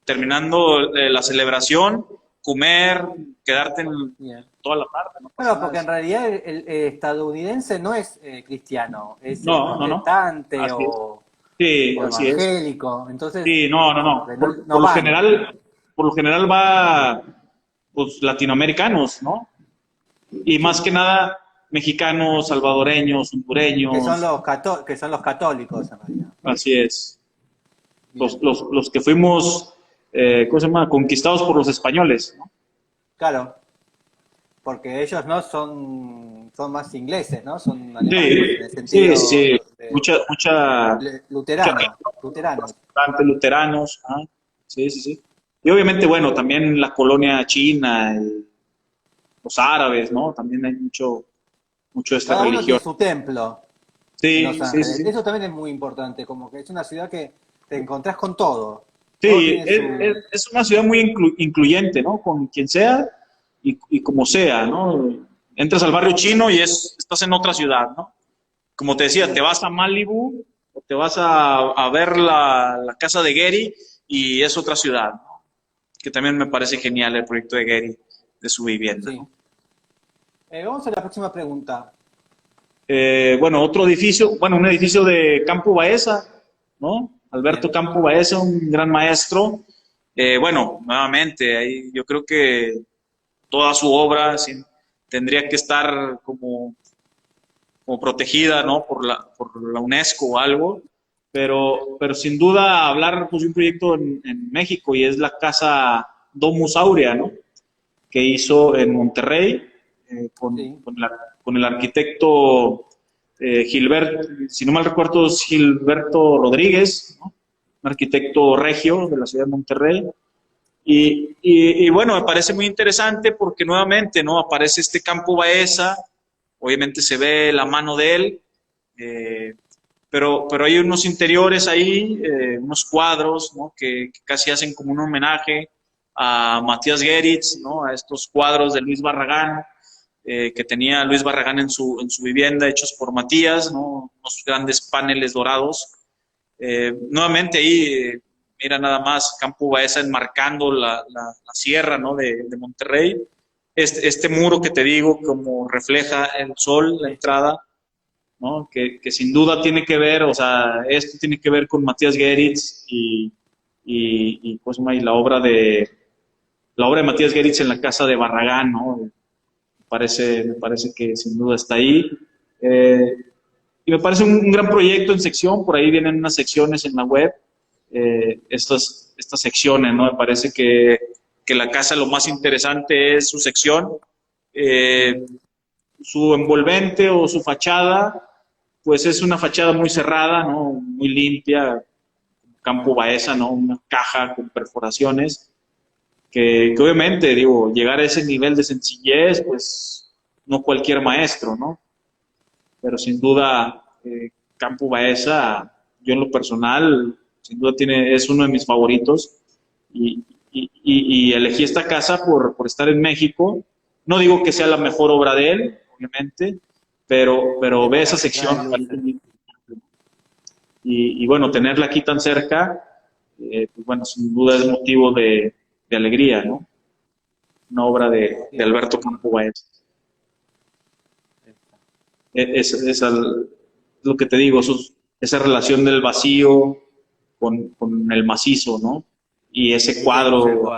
terminando la celebración, comer, quedarte en Bien. toda la tarde, no pasa Bueno, nada. porque en realidad el estadounidense no es cristiano, es No, no, no. protestante Así es. Sí, o así es. evangélico, entonces Sí, no, no, como no. que Por, no por lo van, general, por lo general va, pues, latinoamericanos, ¿no? Y más sí, que nada, mexicanos, salvadoreños, hondureños, que son los católicos en realidad. así es. Los, Bien, los, los que fuimos, ¿cómo se llama? Conquistados por los españoles, ¿no? claro, porque ellos no son más ingleses, ¿no? Son alemanes, en Sí, el sí, sí. sentido de Mucha luteranos. bastante luteranos. Sí, sí, sí. Y obviamente, bueno, también la colonia china, los árabes, ¿no? También hay mucho de esta Cada uno tiene religión. su templo en Los Sí, sí, sí, Ángeles. sí. Eso también es muy importante, como que es una ciudad que te encontrás con todo. Todo Sí, tiene es, su... es- es una ciudad muy incluyente, ¿no? Con quien sea y como sea, ¿no? Entras al barrio chino y estás en otra ciudad, ¿no? Como te decía, te Sí, vas a Malibu o te vas a ver la casa de Gary y es otra ciudad, ¿no? Que también me parece genial el proyecto de Gary, de su vivienda, sí. ¿no? Vamos a la próxima pregunta. Bueno, otro edificio, bueno, un edificio de Campo Baeza, ¿no? Alberto Bien. Campo Baeza, un gran maestro. Bueno, nuevamente, ahí yo creo que toda su obra tendría que estar como protegida, ¿no? Por la UNESCO o algo, pero sin duda hablar pues, de un proyecto en México y es la casa Domus Aurea, ¿no? Que hizo en Monterrey con, Sí. con, la- con el arquitecto Gilberto, si no mal recuerdo, es Gilberto Rodríguez, ¿no? Un arquitecto regio de la ciudad de Monterrey. Y bueno, me parece muy interesante porque nuevamente, ¿no? Aparece este Campo Baeza, obviamente se ve la mano de él, eh, pero hay unos interiores ahí, unos cuadros, ¿no? Que casi hacen como un homenaje a Matías Geritz, ¿no? A estos cuadros de Luis Barragán, que tenía Luis Barragán en su vivienda, hechos por Matías, ¿no? Unos grandes paneles dorados. Nuevamente ahí, mira nada más, Campo Baeza enmarcando la sierra, ¿no? de Monterrey. Este muro que te digo, como refleja el sol, la Sí. entrada, ¿no? Que sin duda tiene que ver, o sea, esto tiene que ver con Matías Geritz pues, y la obra de Matías Geritz en la casa de Barragán, ¿no? Me parece que sin duda está ahí. Eh, y me parece un gran proyecto en sección. Por ahí vienen unas secciones en la web, estas secciones, ¿no? Me parece que la casa lo más interesante es su sección, su envolvente o su fachada, pues es una fachada muy cerrada, ¿no? Muy limpia, Campo Baeza, ¿no? Una caja con perforaciones, que obviamente, digo, llegar a ese nivel de sencillez, pues no cualquier maestro, ¿no? Pero sin duda, Campo Baeza, yo en lo personal, sin duda es uno de mis favoritos, y elegí esta casa por estar en México. No digo que sea la mejor obra de él, obviamente, pero ve esa sección. Y bueno, tenerla aquí tan cerca, pues bueno, sin duda es motivo de alegría, ¿no? Una obra de Alberto Campo Baeza. Es lo que te digo, esa relación del vacío con el macizo, ¿no? Y ese cuadro,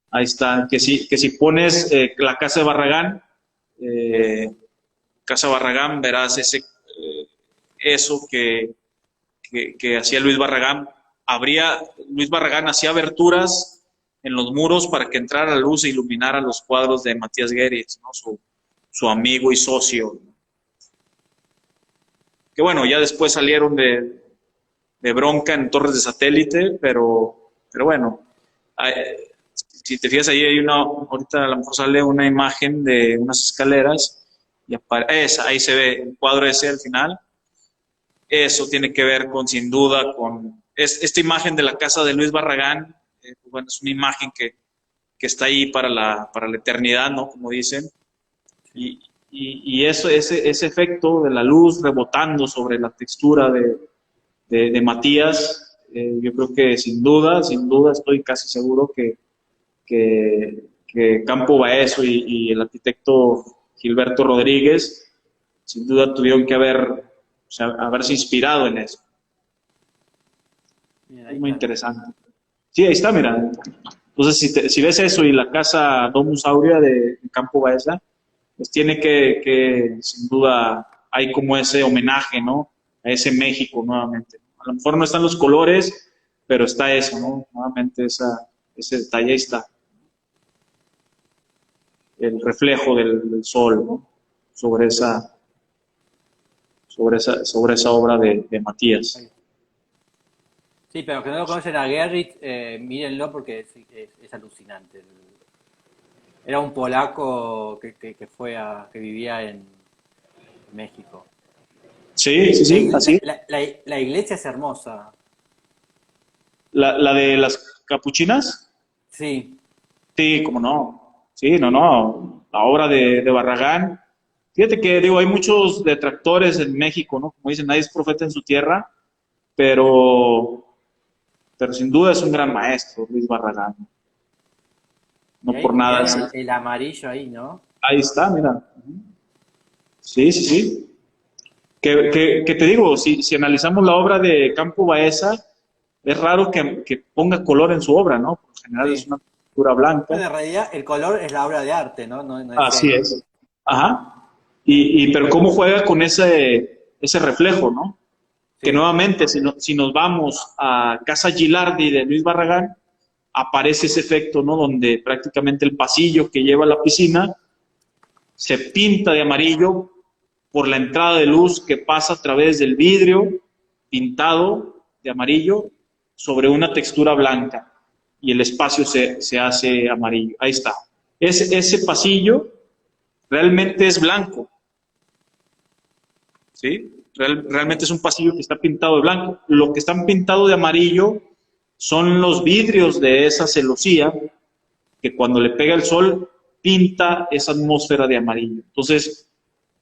ahí está, que si pones la Casa de Barragán, verás eso que hacía Luis Barragán. Luis Barragán hacía aberturas en los muros para que entrara la luz e iluminara los cuadros de Matías Gueritz, ¿no? Su amigo y socio. Que bueno, ya después salieron de bronca en torres de satélite, pero bueno, si te fijas ahí ahorita a lo mejor sale una imagen de unas escaleras, y ahí se ve el cuadro ese al final. Eso tiene que ver sin duda con esta imagen de la casa de Luis Barragán. Bueno, es una imagen que está ahí para la eternidad, ¿no? Como dicen. Y eso, ese efecto de la luz rebotando sobre la textura de Matías, yo creo que sin duda, estoy casi seguro que Campo Baeza y el arquitecto Gilberto Rodríguez, sin duda tuvieron que haberse inspirado en eso. Es muy interesante. Sí, ahí está, mira. Entonces, si ves eso y la casa Domus Aurea de Campo Baeza, pues tiene que sin duda, hay como ese homenaje, ¿no? A ese México nuevamente. A lo mejor no están los colores, pero está eso, ¿no? Nuevamente ese detalle, ahí está. El reflejo del sol, ¿no? Sobre esa obra de Matías. Sí, pero que no lo conocen a Gueritz, mírenlo porque es alucinante. Era un polaco que vivía en México. Sí, así. La iglesia es hermosa. ¿La de las capuchinas? Sí. Sí, cómo no. Sí, no. La obra de Barragán. Fíjate que, digo, hay muchos detractores en México, ¿no? Como dicen, nadie es profeta en su tierra, pero sin duda es un gran maestro, Luis Barragán. No por nada. El amarillo ahí, ¿no? Ahí está, mira. Sí. Que te digo, si analizamos la obra de Campo Baeza, es raro que ponga color en su obra, ¿no? Por lo general es una pintura blanca. Bueno, en realidad el color es la obra de arte, ¿no? No Así es. Ajá. Pero cómo juega con ese reflejo, ¿no? Sí. Que nuevamente, si nos vamos a Casa Gilardi de Luis Barragán, aparece ese efecto, ¿no? Donde prácticamente el pasillo que lleva a la piscina se pinta de amarillo por la entrada de luz que pasa a través del vidrio pintado de amarillo sobre una textura blanca, y el espacio se hace amarillo. Ahí está. Ese pasillo realmente es blanco, ¿sí? Realmente es un pasillo que está pintado de blanco. Lo que están pintado de amarillo son los vidrios de esa celosía, que cuando le pega el sol pinta esa atmósfera de amarillo. Entonces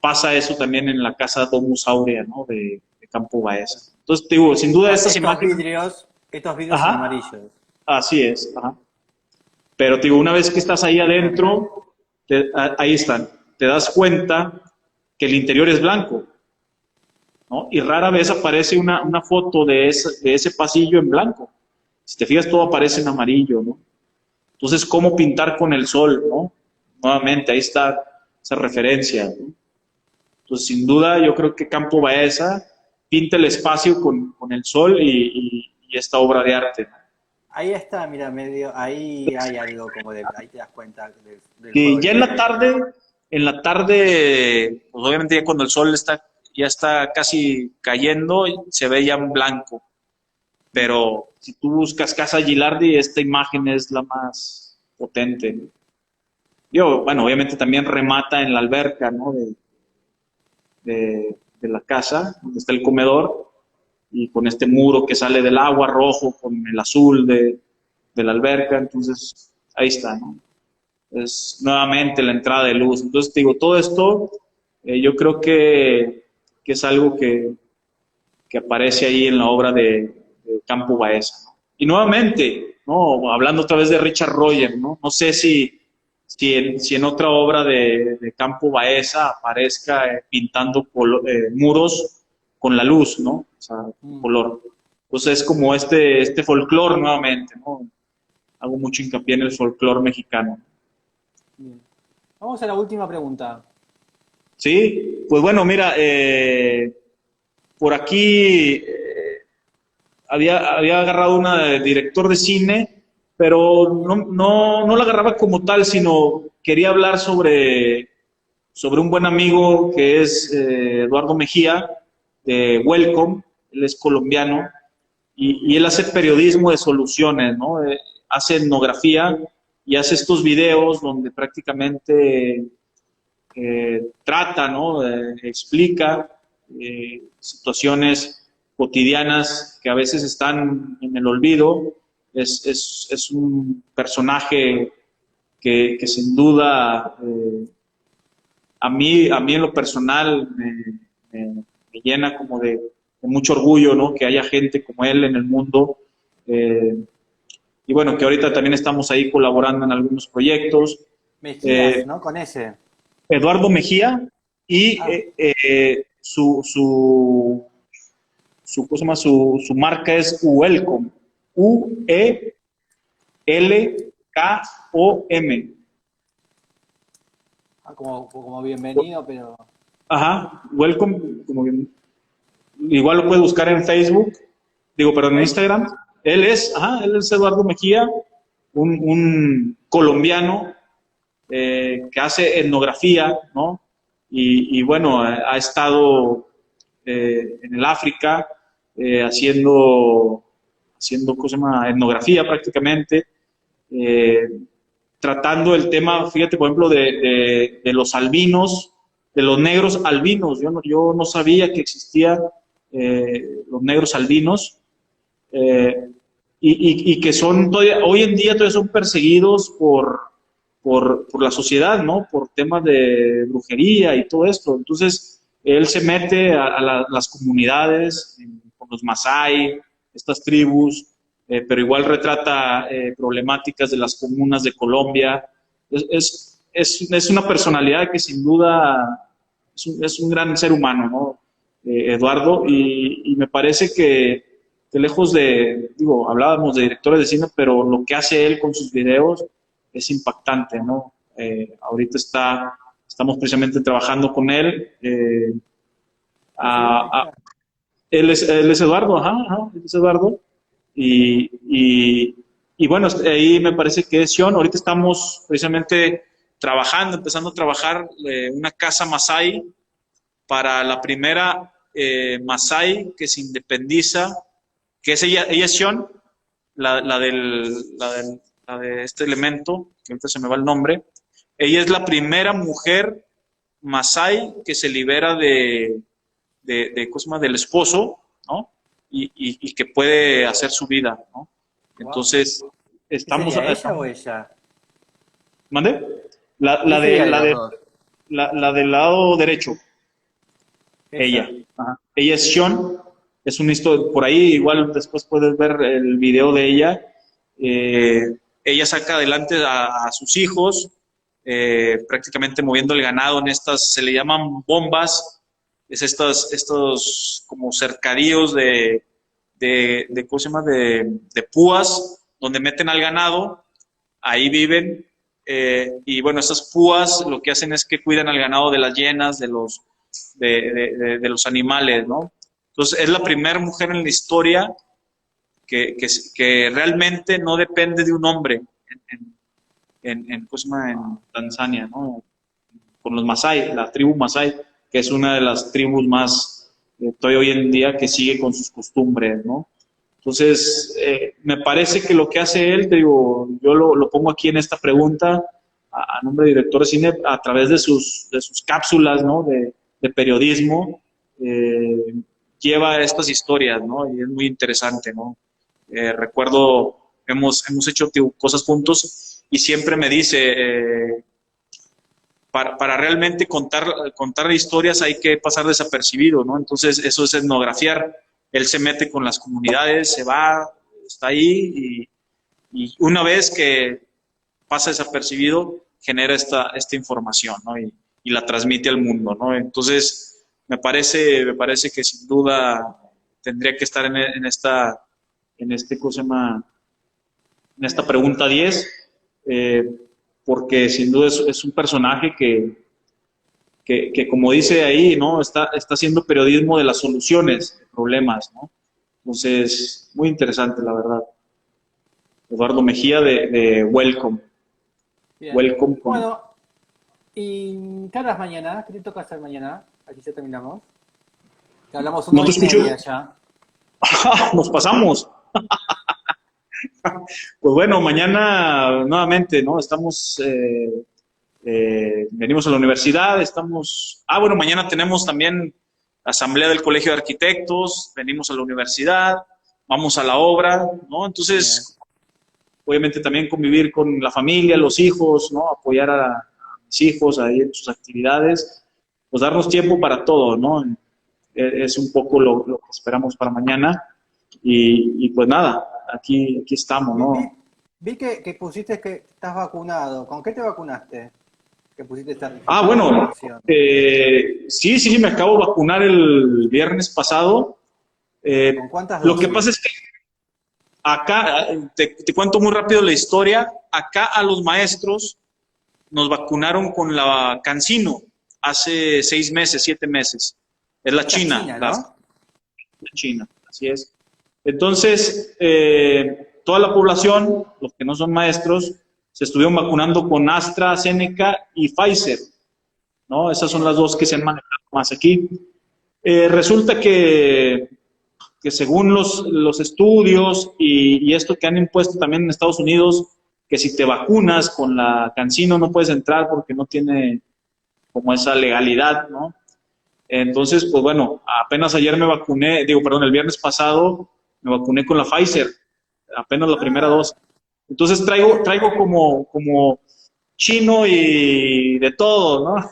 pasa eso también en la casa Domus Aurea, ¿no? de Campo Baeza. Entonces te digo, sin duda estas imágenes... Estos vidrios son amarillos. Así es. Ajá. Pero te digo, una vez que estás ahí adentro, ahí están. Te das cuenta que el interior es blanco, ¿no? Y rara vez aparece una foto de ese pasillo en blanco. Si te fijas, todo aparece en amarillo, ¿no? Entonces, ¿cómo pintar con el sol, no? Nuevamente, ahí está esa referencia, ¿no? Entonces, sin duda, yo creo que Campo Baeza pinta el espacio con el sol y esta obra de arte, ¿no? Ahí está, mira, medio, ahí hay algo como de, ahí te das cuenta del Y juego ya electrónico. en la tarde, pues obviamente ya cuando el sol ya está casi cayendo, se ve ya en blanco. Pero si tú buscas Casa Gilardi, esta imagen es la más potente. Bueno, obviamente también remata en la alberca, ¿no? De la casa, donde está el comedor, y con este muro que sale del agua rojo, con el azul de la alberca, entonces ahí está, ¿no? Es nuevamente la entrada de luz. Entonces, te digo, todo esto yo creo que es algo que aparece ahí en la obra de Campo Baeza, ¿no? Y nuevamente, ¿no? Hablando otra vez de Richard Royer, ¿no? No sé si en otra obra de Campo Baeza aparezca pintando muros con la luz, ¿no? O sea, Mm, color. Entonces es como este folclore nuevamente, ¿no? Hago mucho hincapié en el folclore mexicano. bien. Vamos a la última pregunta. Sí, pues bueno, mira, por aquí había agarrado una de director de cine, pero no la agarraba como tal, sino quería hablar sobre un buen amigo que es Eduardo Mejía, de Welcome, él es colombiano, y él hace periodismo de soluciones, ¿no? Hace etnografía y hace estos videos donde prácticamente trata, ¿no? Explica situaciones cotidianas que a veces están en el olvido. Es un personaje que sin duda a mí en lo personal me llena como de mucho orgullo, ¿no? Que haya gente como él en el mundo. Eh, y bueno, que ahorita también estamos ahí colaborando en algunos proyectos. Mejías, Eh, ¿no? Con ese. Eduardo Mejía y Ah, ¿cómo se llama? Su marca es Welcome, Uelkom. como bienvenido, pero Ajá, Welcome, como bien. Igual lo puedes buscar en Facebook, digo, perdón, en Facebook. Instagram. Él es Eduardo Mejía, un colombiano que hace etnografía, ¿no? Y bueno, ha estado en el África haciendo ¿cómo se llama? Etnografía prácticamente, eh, tratando el tema, fíjate, por ejemplo, de los albinos, de los negros albinos. Yo no sabía que existían los negros albinos. eh, y que son todavía, hoy en día todavía son perseguidos por la sociedad, ¿no? Por temas de brujería y todo esto. Entonces, él se mete a las comunidades, con los Masái, estas tribus, pero igual retrata problemáticas de las comunas de Colombia. Es una personalidad que sin duda es un gran ser humano, ¿no? Eduardo, y me parece que lejos digo, hablábamos de directores de cine, pero lo que hace él con sus videos es impactante, ¿no? Ahorita estamos precisamente trabajando con él. Sí, sí, ahí A, a, está. él es Eduardo, él es Eduardo. Y, y, y bueno, ahí me parece que es Sion. Ahorita estamos precisamente empezando a trabajar una casa Masái para la primera Masái que se independiza, que es ella es Sion, la de este elemento, que ahorita se me va el nombre. Ella es la primera mujer Masái que se libera ¿cómo se llama? Del esposo, ¿no? Y que puede hacer su vida, ¿no? Wow. Entonces, ¿Qué sería, ella o ella? ¿mande? ¿Qué sería de los dos? La del lado derecho, ella. Ella. Ajá. Ella es Sean, es un historia, por ahí igual después puedes ver el video de ella. Ella saca adelante a sus hijos, prácticamente moviendo el ganado en estas, se le llaman bombas, es estos como cercadíos ¿cómo se llama? De púas, donde meten al ganado, ahí viven, y bueno, esas púas lo que hacen es que cuidan al ganado de las hienas, de los animales, ¿no? Entonces, es la primera mujer en la historia que realmente no depende de un hombre ¿cómo se llama? En Tanzania, ¿no? Con los Masái, la tribu Masái, que es una de las tribus más, todavía hoy en día, que sigue con sus costumbres, ¿no? Entonces, me parece que lo que hace él, te digo, yo lo pongo aquí en esta pregunta, a nombre de director de cine, a través de sus cápsulas, ¿no? De periodismo, lleva estas historias, ¿no? Y es muy interesante, ¿no? Recuerdo, hemos hecho cosas juntos y siempre me dice, para realmente contar historias hay que pasar desapercibido, ¿no? Entonces, eso es etnografiar. Él se mete con las comunidades, se va, está ahí y una vez que pasa desapercibido, genera esta información, ¿no? Y la transmite al mundo, ¿no? Entonces, me parece que sin duda tendría que estar en ¿cómo se llama? En esta pregunta 10, porque sin duda es un personaje que como dice ahí, ¿no? Está haciendo periodismo de las soluciones de problemas, ¿no? Entonces, muy interesante, la verdad. Eduardo Mejía de Welcome. Bien. Welcome. Bueno, ¿y qué harás mañana? ¿Qué te toca hacer mañana? Aquí ya terminamos. Que hablamos una No te hora y escucho. media ya. Nos pasamos. Pues bueno, mañana nuevamente, ¿no? Venimos a la universidad, bueno, mañana tenemos también asamblea del Colegio de Arquitectos, venimos a la universidad, vamos a la obra, ¿no? Entonces, obviamente también convivir con la familia, los hijos, ¿no? Apoyar a mis hijos ahí en sus actividades, pues darnos tiempo para todo, ¿no? Es un poco lo que esperamos para mañana y pues nada, aquí estamos, ¿no? Vi que pusiste que estás vacunado. ¿Con qué te vacunaste? Que pusiste Bueno, vacunación. sí, me acabo de vacunar el viernes pasado. ¿Con cuántas Lo dosis? que pasa es que acá, te cuento muy rápido la historia, acá a los maestros nos vacunaron con la CanSino hace 6 meses, 7 meses. Es la China, ¿no? la China, así es. Entonces, toda la población, los que no son maestros, se estuvieron vacunando con AstraZeneca y Pfizer, ¿no? Esas son las dos que se han manejado más aquí. Resulta que según los estudios y esto que han impuesto también en Estados Unidos, que si te vacunas con la CanSino no puedes entrar porque no tiene como esa legalidad, ¿no? Entonces, pues bueno, apenas ayer el viernes pasado me vacuné con la Pfizer, apenas la primera dosis. Entonces traigo como chino y de todo, ¿no?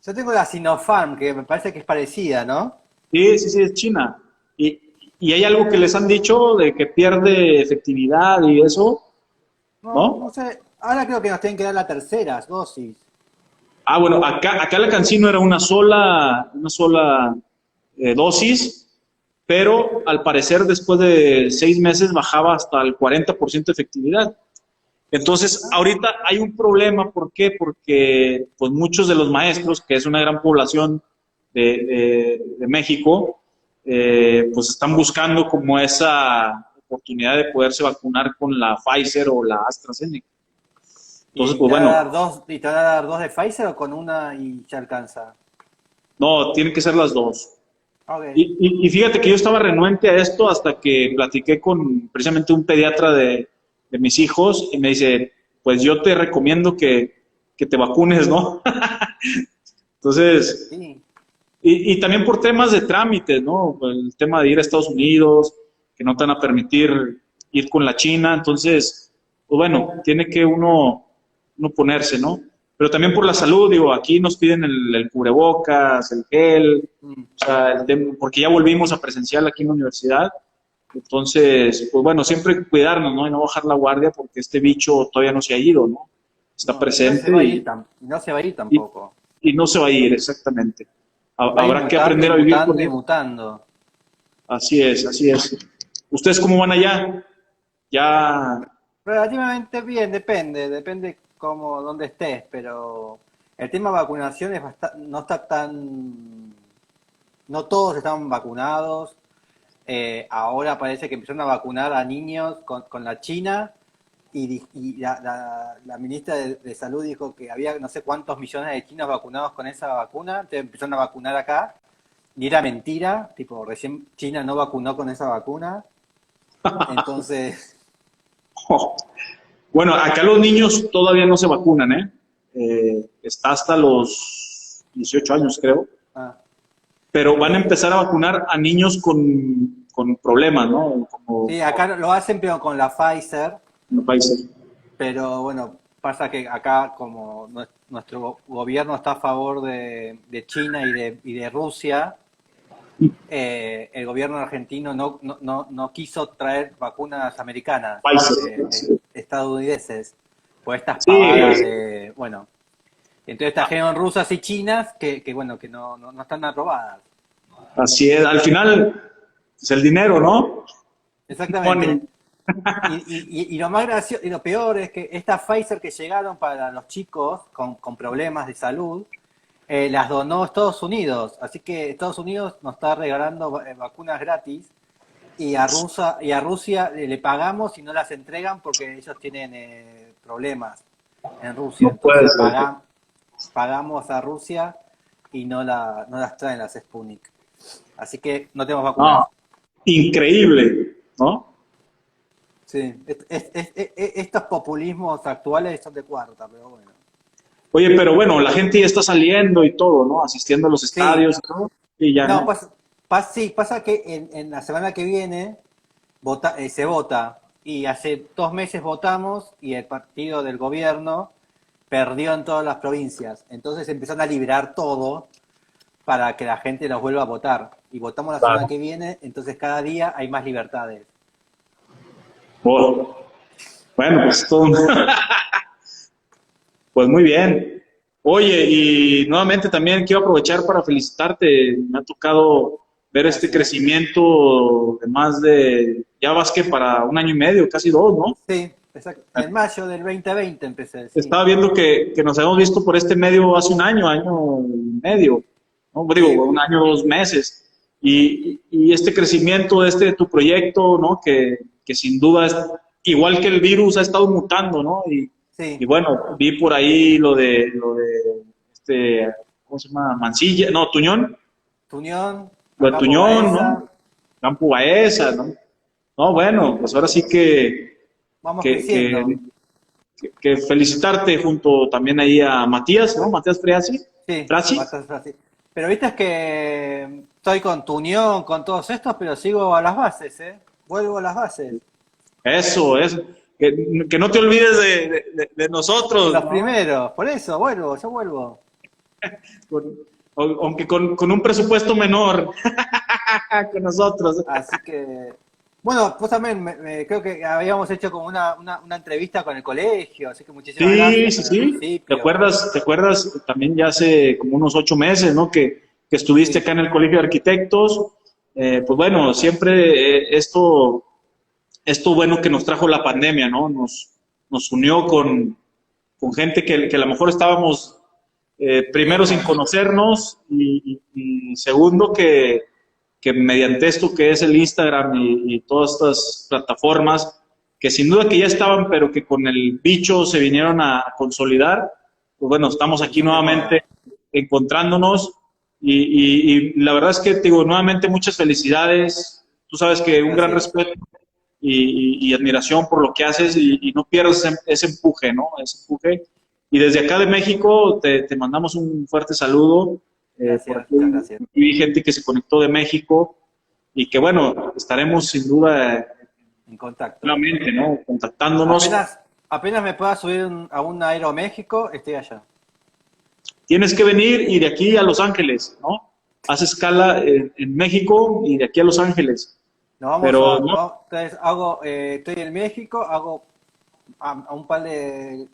Yo tengo la Sinopharm, que me parece que es parecida, ¿no? Sí, es China. Y hay algo que les han dicho de que pierde efectividad y eso, ¿no? No sé. Ahora creo que nos tienen que dar la tercera dosis. Bueno, acá la CanSino era una sola dosis, pero al parecer después de 6 meses bajaba hasta el 40% de efectividad. Entonces, ahorita hay un problema, ¿por qué? Porque pues muchos de los maestros, que es una gran población de México, pues están buscando como esa oportunidad de poderse vacunar con la Pfizer o la AstraZeneca. Entonces, pues bueno. ¿Y te van a dar dos de Pfizer o con una y ya alcanza? No, tienen que ser las dos. Okay. Y fíjate que yo estaba renuente a esto hasta que platiqué con precisamente un pediatra de mis hijos y me dice, pues yo te recomiendo que te vacunes, ¿no? Entonces, Sí. y también por temas de trámites, ¿no? El tema de ir a Estados Unidos, que no te van a permitir ir con la China, entonces, pues bueno, tiene que uno ponerse, ¿no? Pero también por la salud, digo, aquí nos piden el cubrebocas, el gel, o sea, porque ya volvimos a presencial aquí en la universidad. Entonces, pues bueno, siempre cuidarnos, ¿no? Y no bajar la guardia porque este bicho todavía no se ha ido, ¿no? Está presente. No se va a ir tampoco. Y no se va a ir, exactamente. Habrá que aprender a vivir con él. Mutando. Así es. ¿Ustedes cómo van allá? Ya. Relativamente bien, depende dónde estés, pero el tema de vacunación no está tan... No todos están vacunados. Ahora parece que empezaron a vacunar a niños con la China y la ministra de Salud dijo que había no sé cuántos millones de chinos vacunados con esa vacuna, entonces empezaron a vacunar acá y era mentira, tipo, recién China no vacunó con esa vacuna, entonces... Bueno, acá los niños todavía no se vacunan, ¿eh? Está hasta los 18 años, creo. Ah, Pero van a empezar a vacunar a niños con problemas, ¿no? Como sí, acá lo hacen pero con la Pfizer, en los países. pero bueno, pasa que acá como nuestro gobierno está a favor de China y de Rusia, el gobierno argentino no quiso traer vacunas americanas, Pfizer. estadounidenses, por estas Sí, pavadas de, bueno, entonces trajeron rusas y chinas que bueno, que no están aprobadas. así es. Al final, es el dinero, ¿no? Exactamente. Y lo más gracioso, y lo peor es que estas Pfizer que llegaron para los chicos con problemas de salud, las donó Estados Unidos. Así que Estados Unidos nos está regalando vacunas gratis y a Rusia le pagamos y no las entregan porque ellos tienen problemas en Rusia. No puede Entonces ser. pagamos a Rusia y no las traen las Sputnik. Así que no tenemos vacunas. No, increíble, ¿no? Sí, estos populismos actuales son de cuarta, pero bueno. Oye, pero bueno, la gente ya está saliendo y todo, ¿no? Asistiendo a los Sí, estadios y todo, y ya no, no. sí, pasa que en la semana que viene se vota y hace 2 meses votamos y el partido del gobierno perdió en todas las provincias. Entonces empezaron a liberar todo para que la gente nos vuelva a votar. Y votamos la semana Claro. que viene, entonces cada día hay más libertades. Oh, bueno, pues todo. Pues muy bien. Oye, y nuevamente también quiero aprovechar para felicitarte. Me ha tocado ver este Gracias. crecimiento de más de, ya vas que para 1 año y medio, casi 2, ¿no? Sí, exacto. En mayo del 2020 empecé, sí. Estaba viendo que nos habíamos visto por este medio hace un año y medio, ¿no? Digo, Sí, 1 año, 2 meses. Y este crecimiento de tu proyecto, ¿no? Que sin duda, igual que el virus, ha estado mutando, ¿no? sí. Y bueno, vi por ahí lo de ¿cómo se llama? Mansilla, no, Tuñón, Tuñón, lo de Campo Tuñón, Baeza, ¿no? Campo Baeza, ¿no? No, bueno, pues ahora sí vamos que, creciendo. que, que felicitarte junto también ahí a Matías, ¿no? Matías Freasi. Sí, Frasi. bastante fácil. Pero viste es que estoy con Tuñón, con todos estos, pero sigo a las bases, ¿eh? Vuelvo a las bases. Eso, eso. Que no te olvides de nosotros, Los ¿no? primeros, por eso, yo vuelvo. Con- aunque con un presupuesto menor que nosotros. Así que, bueno, pues también creo que habíamos hecho como una entrevista con el colegio, así que muchísimas Sí, gracias sí, para el sí. ¿Te principio. acuerdas? ¿Te acuerdas también ya hace como unos 8 meses, ¿no? Que estuviste Sí, acá en el Colegio de Arquitectos. Pues bueno, siempre esto bueno que nos trajo la pandemia, ¿no? Nos unió con gente que a lo mejor estábamos primero sin lejos. conocernos y segundo que mediante esto que es el Instagram y todas estas plataformas, que sin duda que ya estaban, pero que con el bicho se vinieron a consolidar, pues bueno, estamos aquí Son de moda. nuevamente encontrándonos y la verdad es que te digo nuevamente muchas felicidades, tú sabes que un gran Gracias. respeto y admiración por lo que haces y no pierdas ese empuje, ¿no? Ese empuje. Y desde acá de México te mandamos un fuerte saludo. Por Gracias, aquí muchas gracias. vi gente que se conectó de México y que bueno, estaremos sin duda En contacto. nuevamente, ¿no? Contactándonos. Apenas me pueda subir a un Aeroméxico, estoy allá. Tienes que venir y de aquí a Los Ángeles, ¿no? Haz escala en México y de aquí a Los Ángeles. Nos vamos Pero no, entonces estoy en México, hago a un par de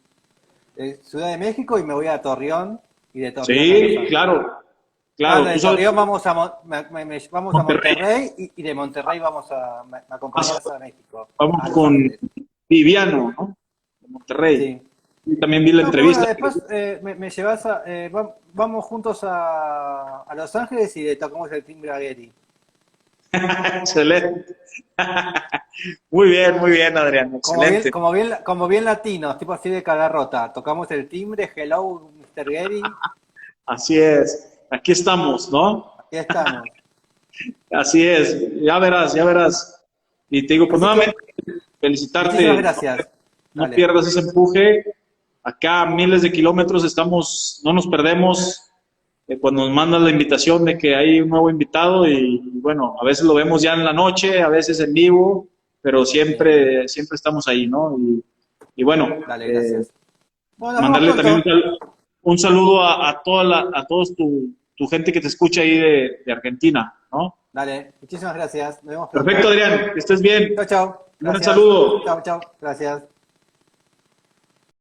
Ciudad de México y me voy a Torreón y de Torreón a Los sí, Ángeles. claro, claro. De Tú sabes, Torreón vamos vamos a Monterrey. Monterrey y de Monterrey me acompañas a México, Vamos a Los con Ángeles. Viviano, ¿no? De Monterrey. Sí. también vi la No, pero bueno, entrevista. después me llevas a... vamos juntos a Los Ángeles y le tocamos el timbre a Gary. Excelente. Muy bien, Adrián, excelente. Como bien latinos, tipo así de cagarrota. Tocamos el timbre, hello, Mr. Gary. Así es. Aquí estamos, ¿no? Aquí estamos. Así es. Ya verás, ya verás. Y te digo, pues Así que, nuevamente, felicitarte. muchísimas gracias. No Dale. pierdas ese empuje. Acá a miles de kilómetros estamos, no nos perdemos. Cuando nos mandan la invitación de que hay un nuevo invitado y bueno, a veces lo vemos ya en la noche, a veces en vivo, pero siempre estamos ahí, ¿no? Y bueno, Dale, gracias. Bueno, nos vemos mandarle también pronto. un saludo a todos tu gente que te escucha ahí de Argentina, ¿no? Dale, muchísimas gracias. Nos vemos pronto. Perfecto, Adrián, que estés bien. Chao, chao. Un gran Gracias. saludo. Chao, chao. Gracias.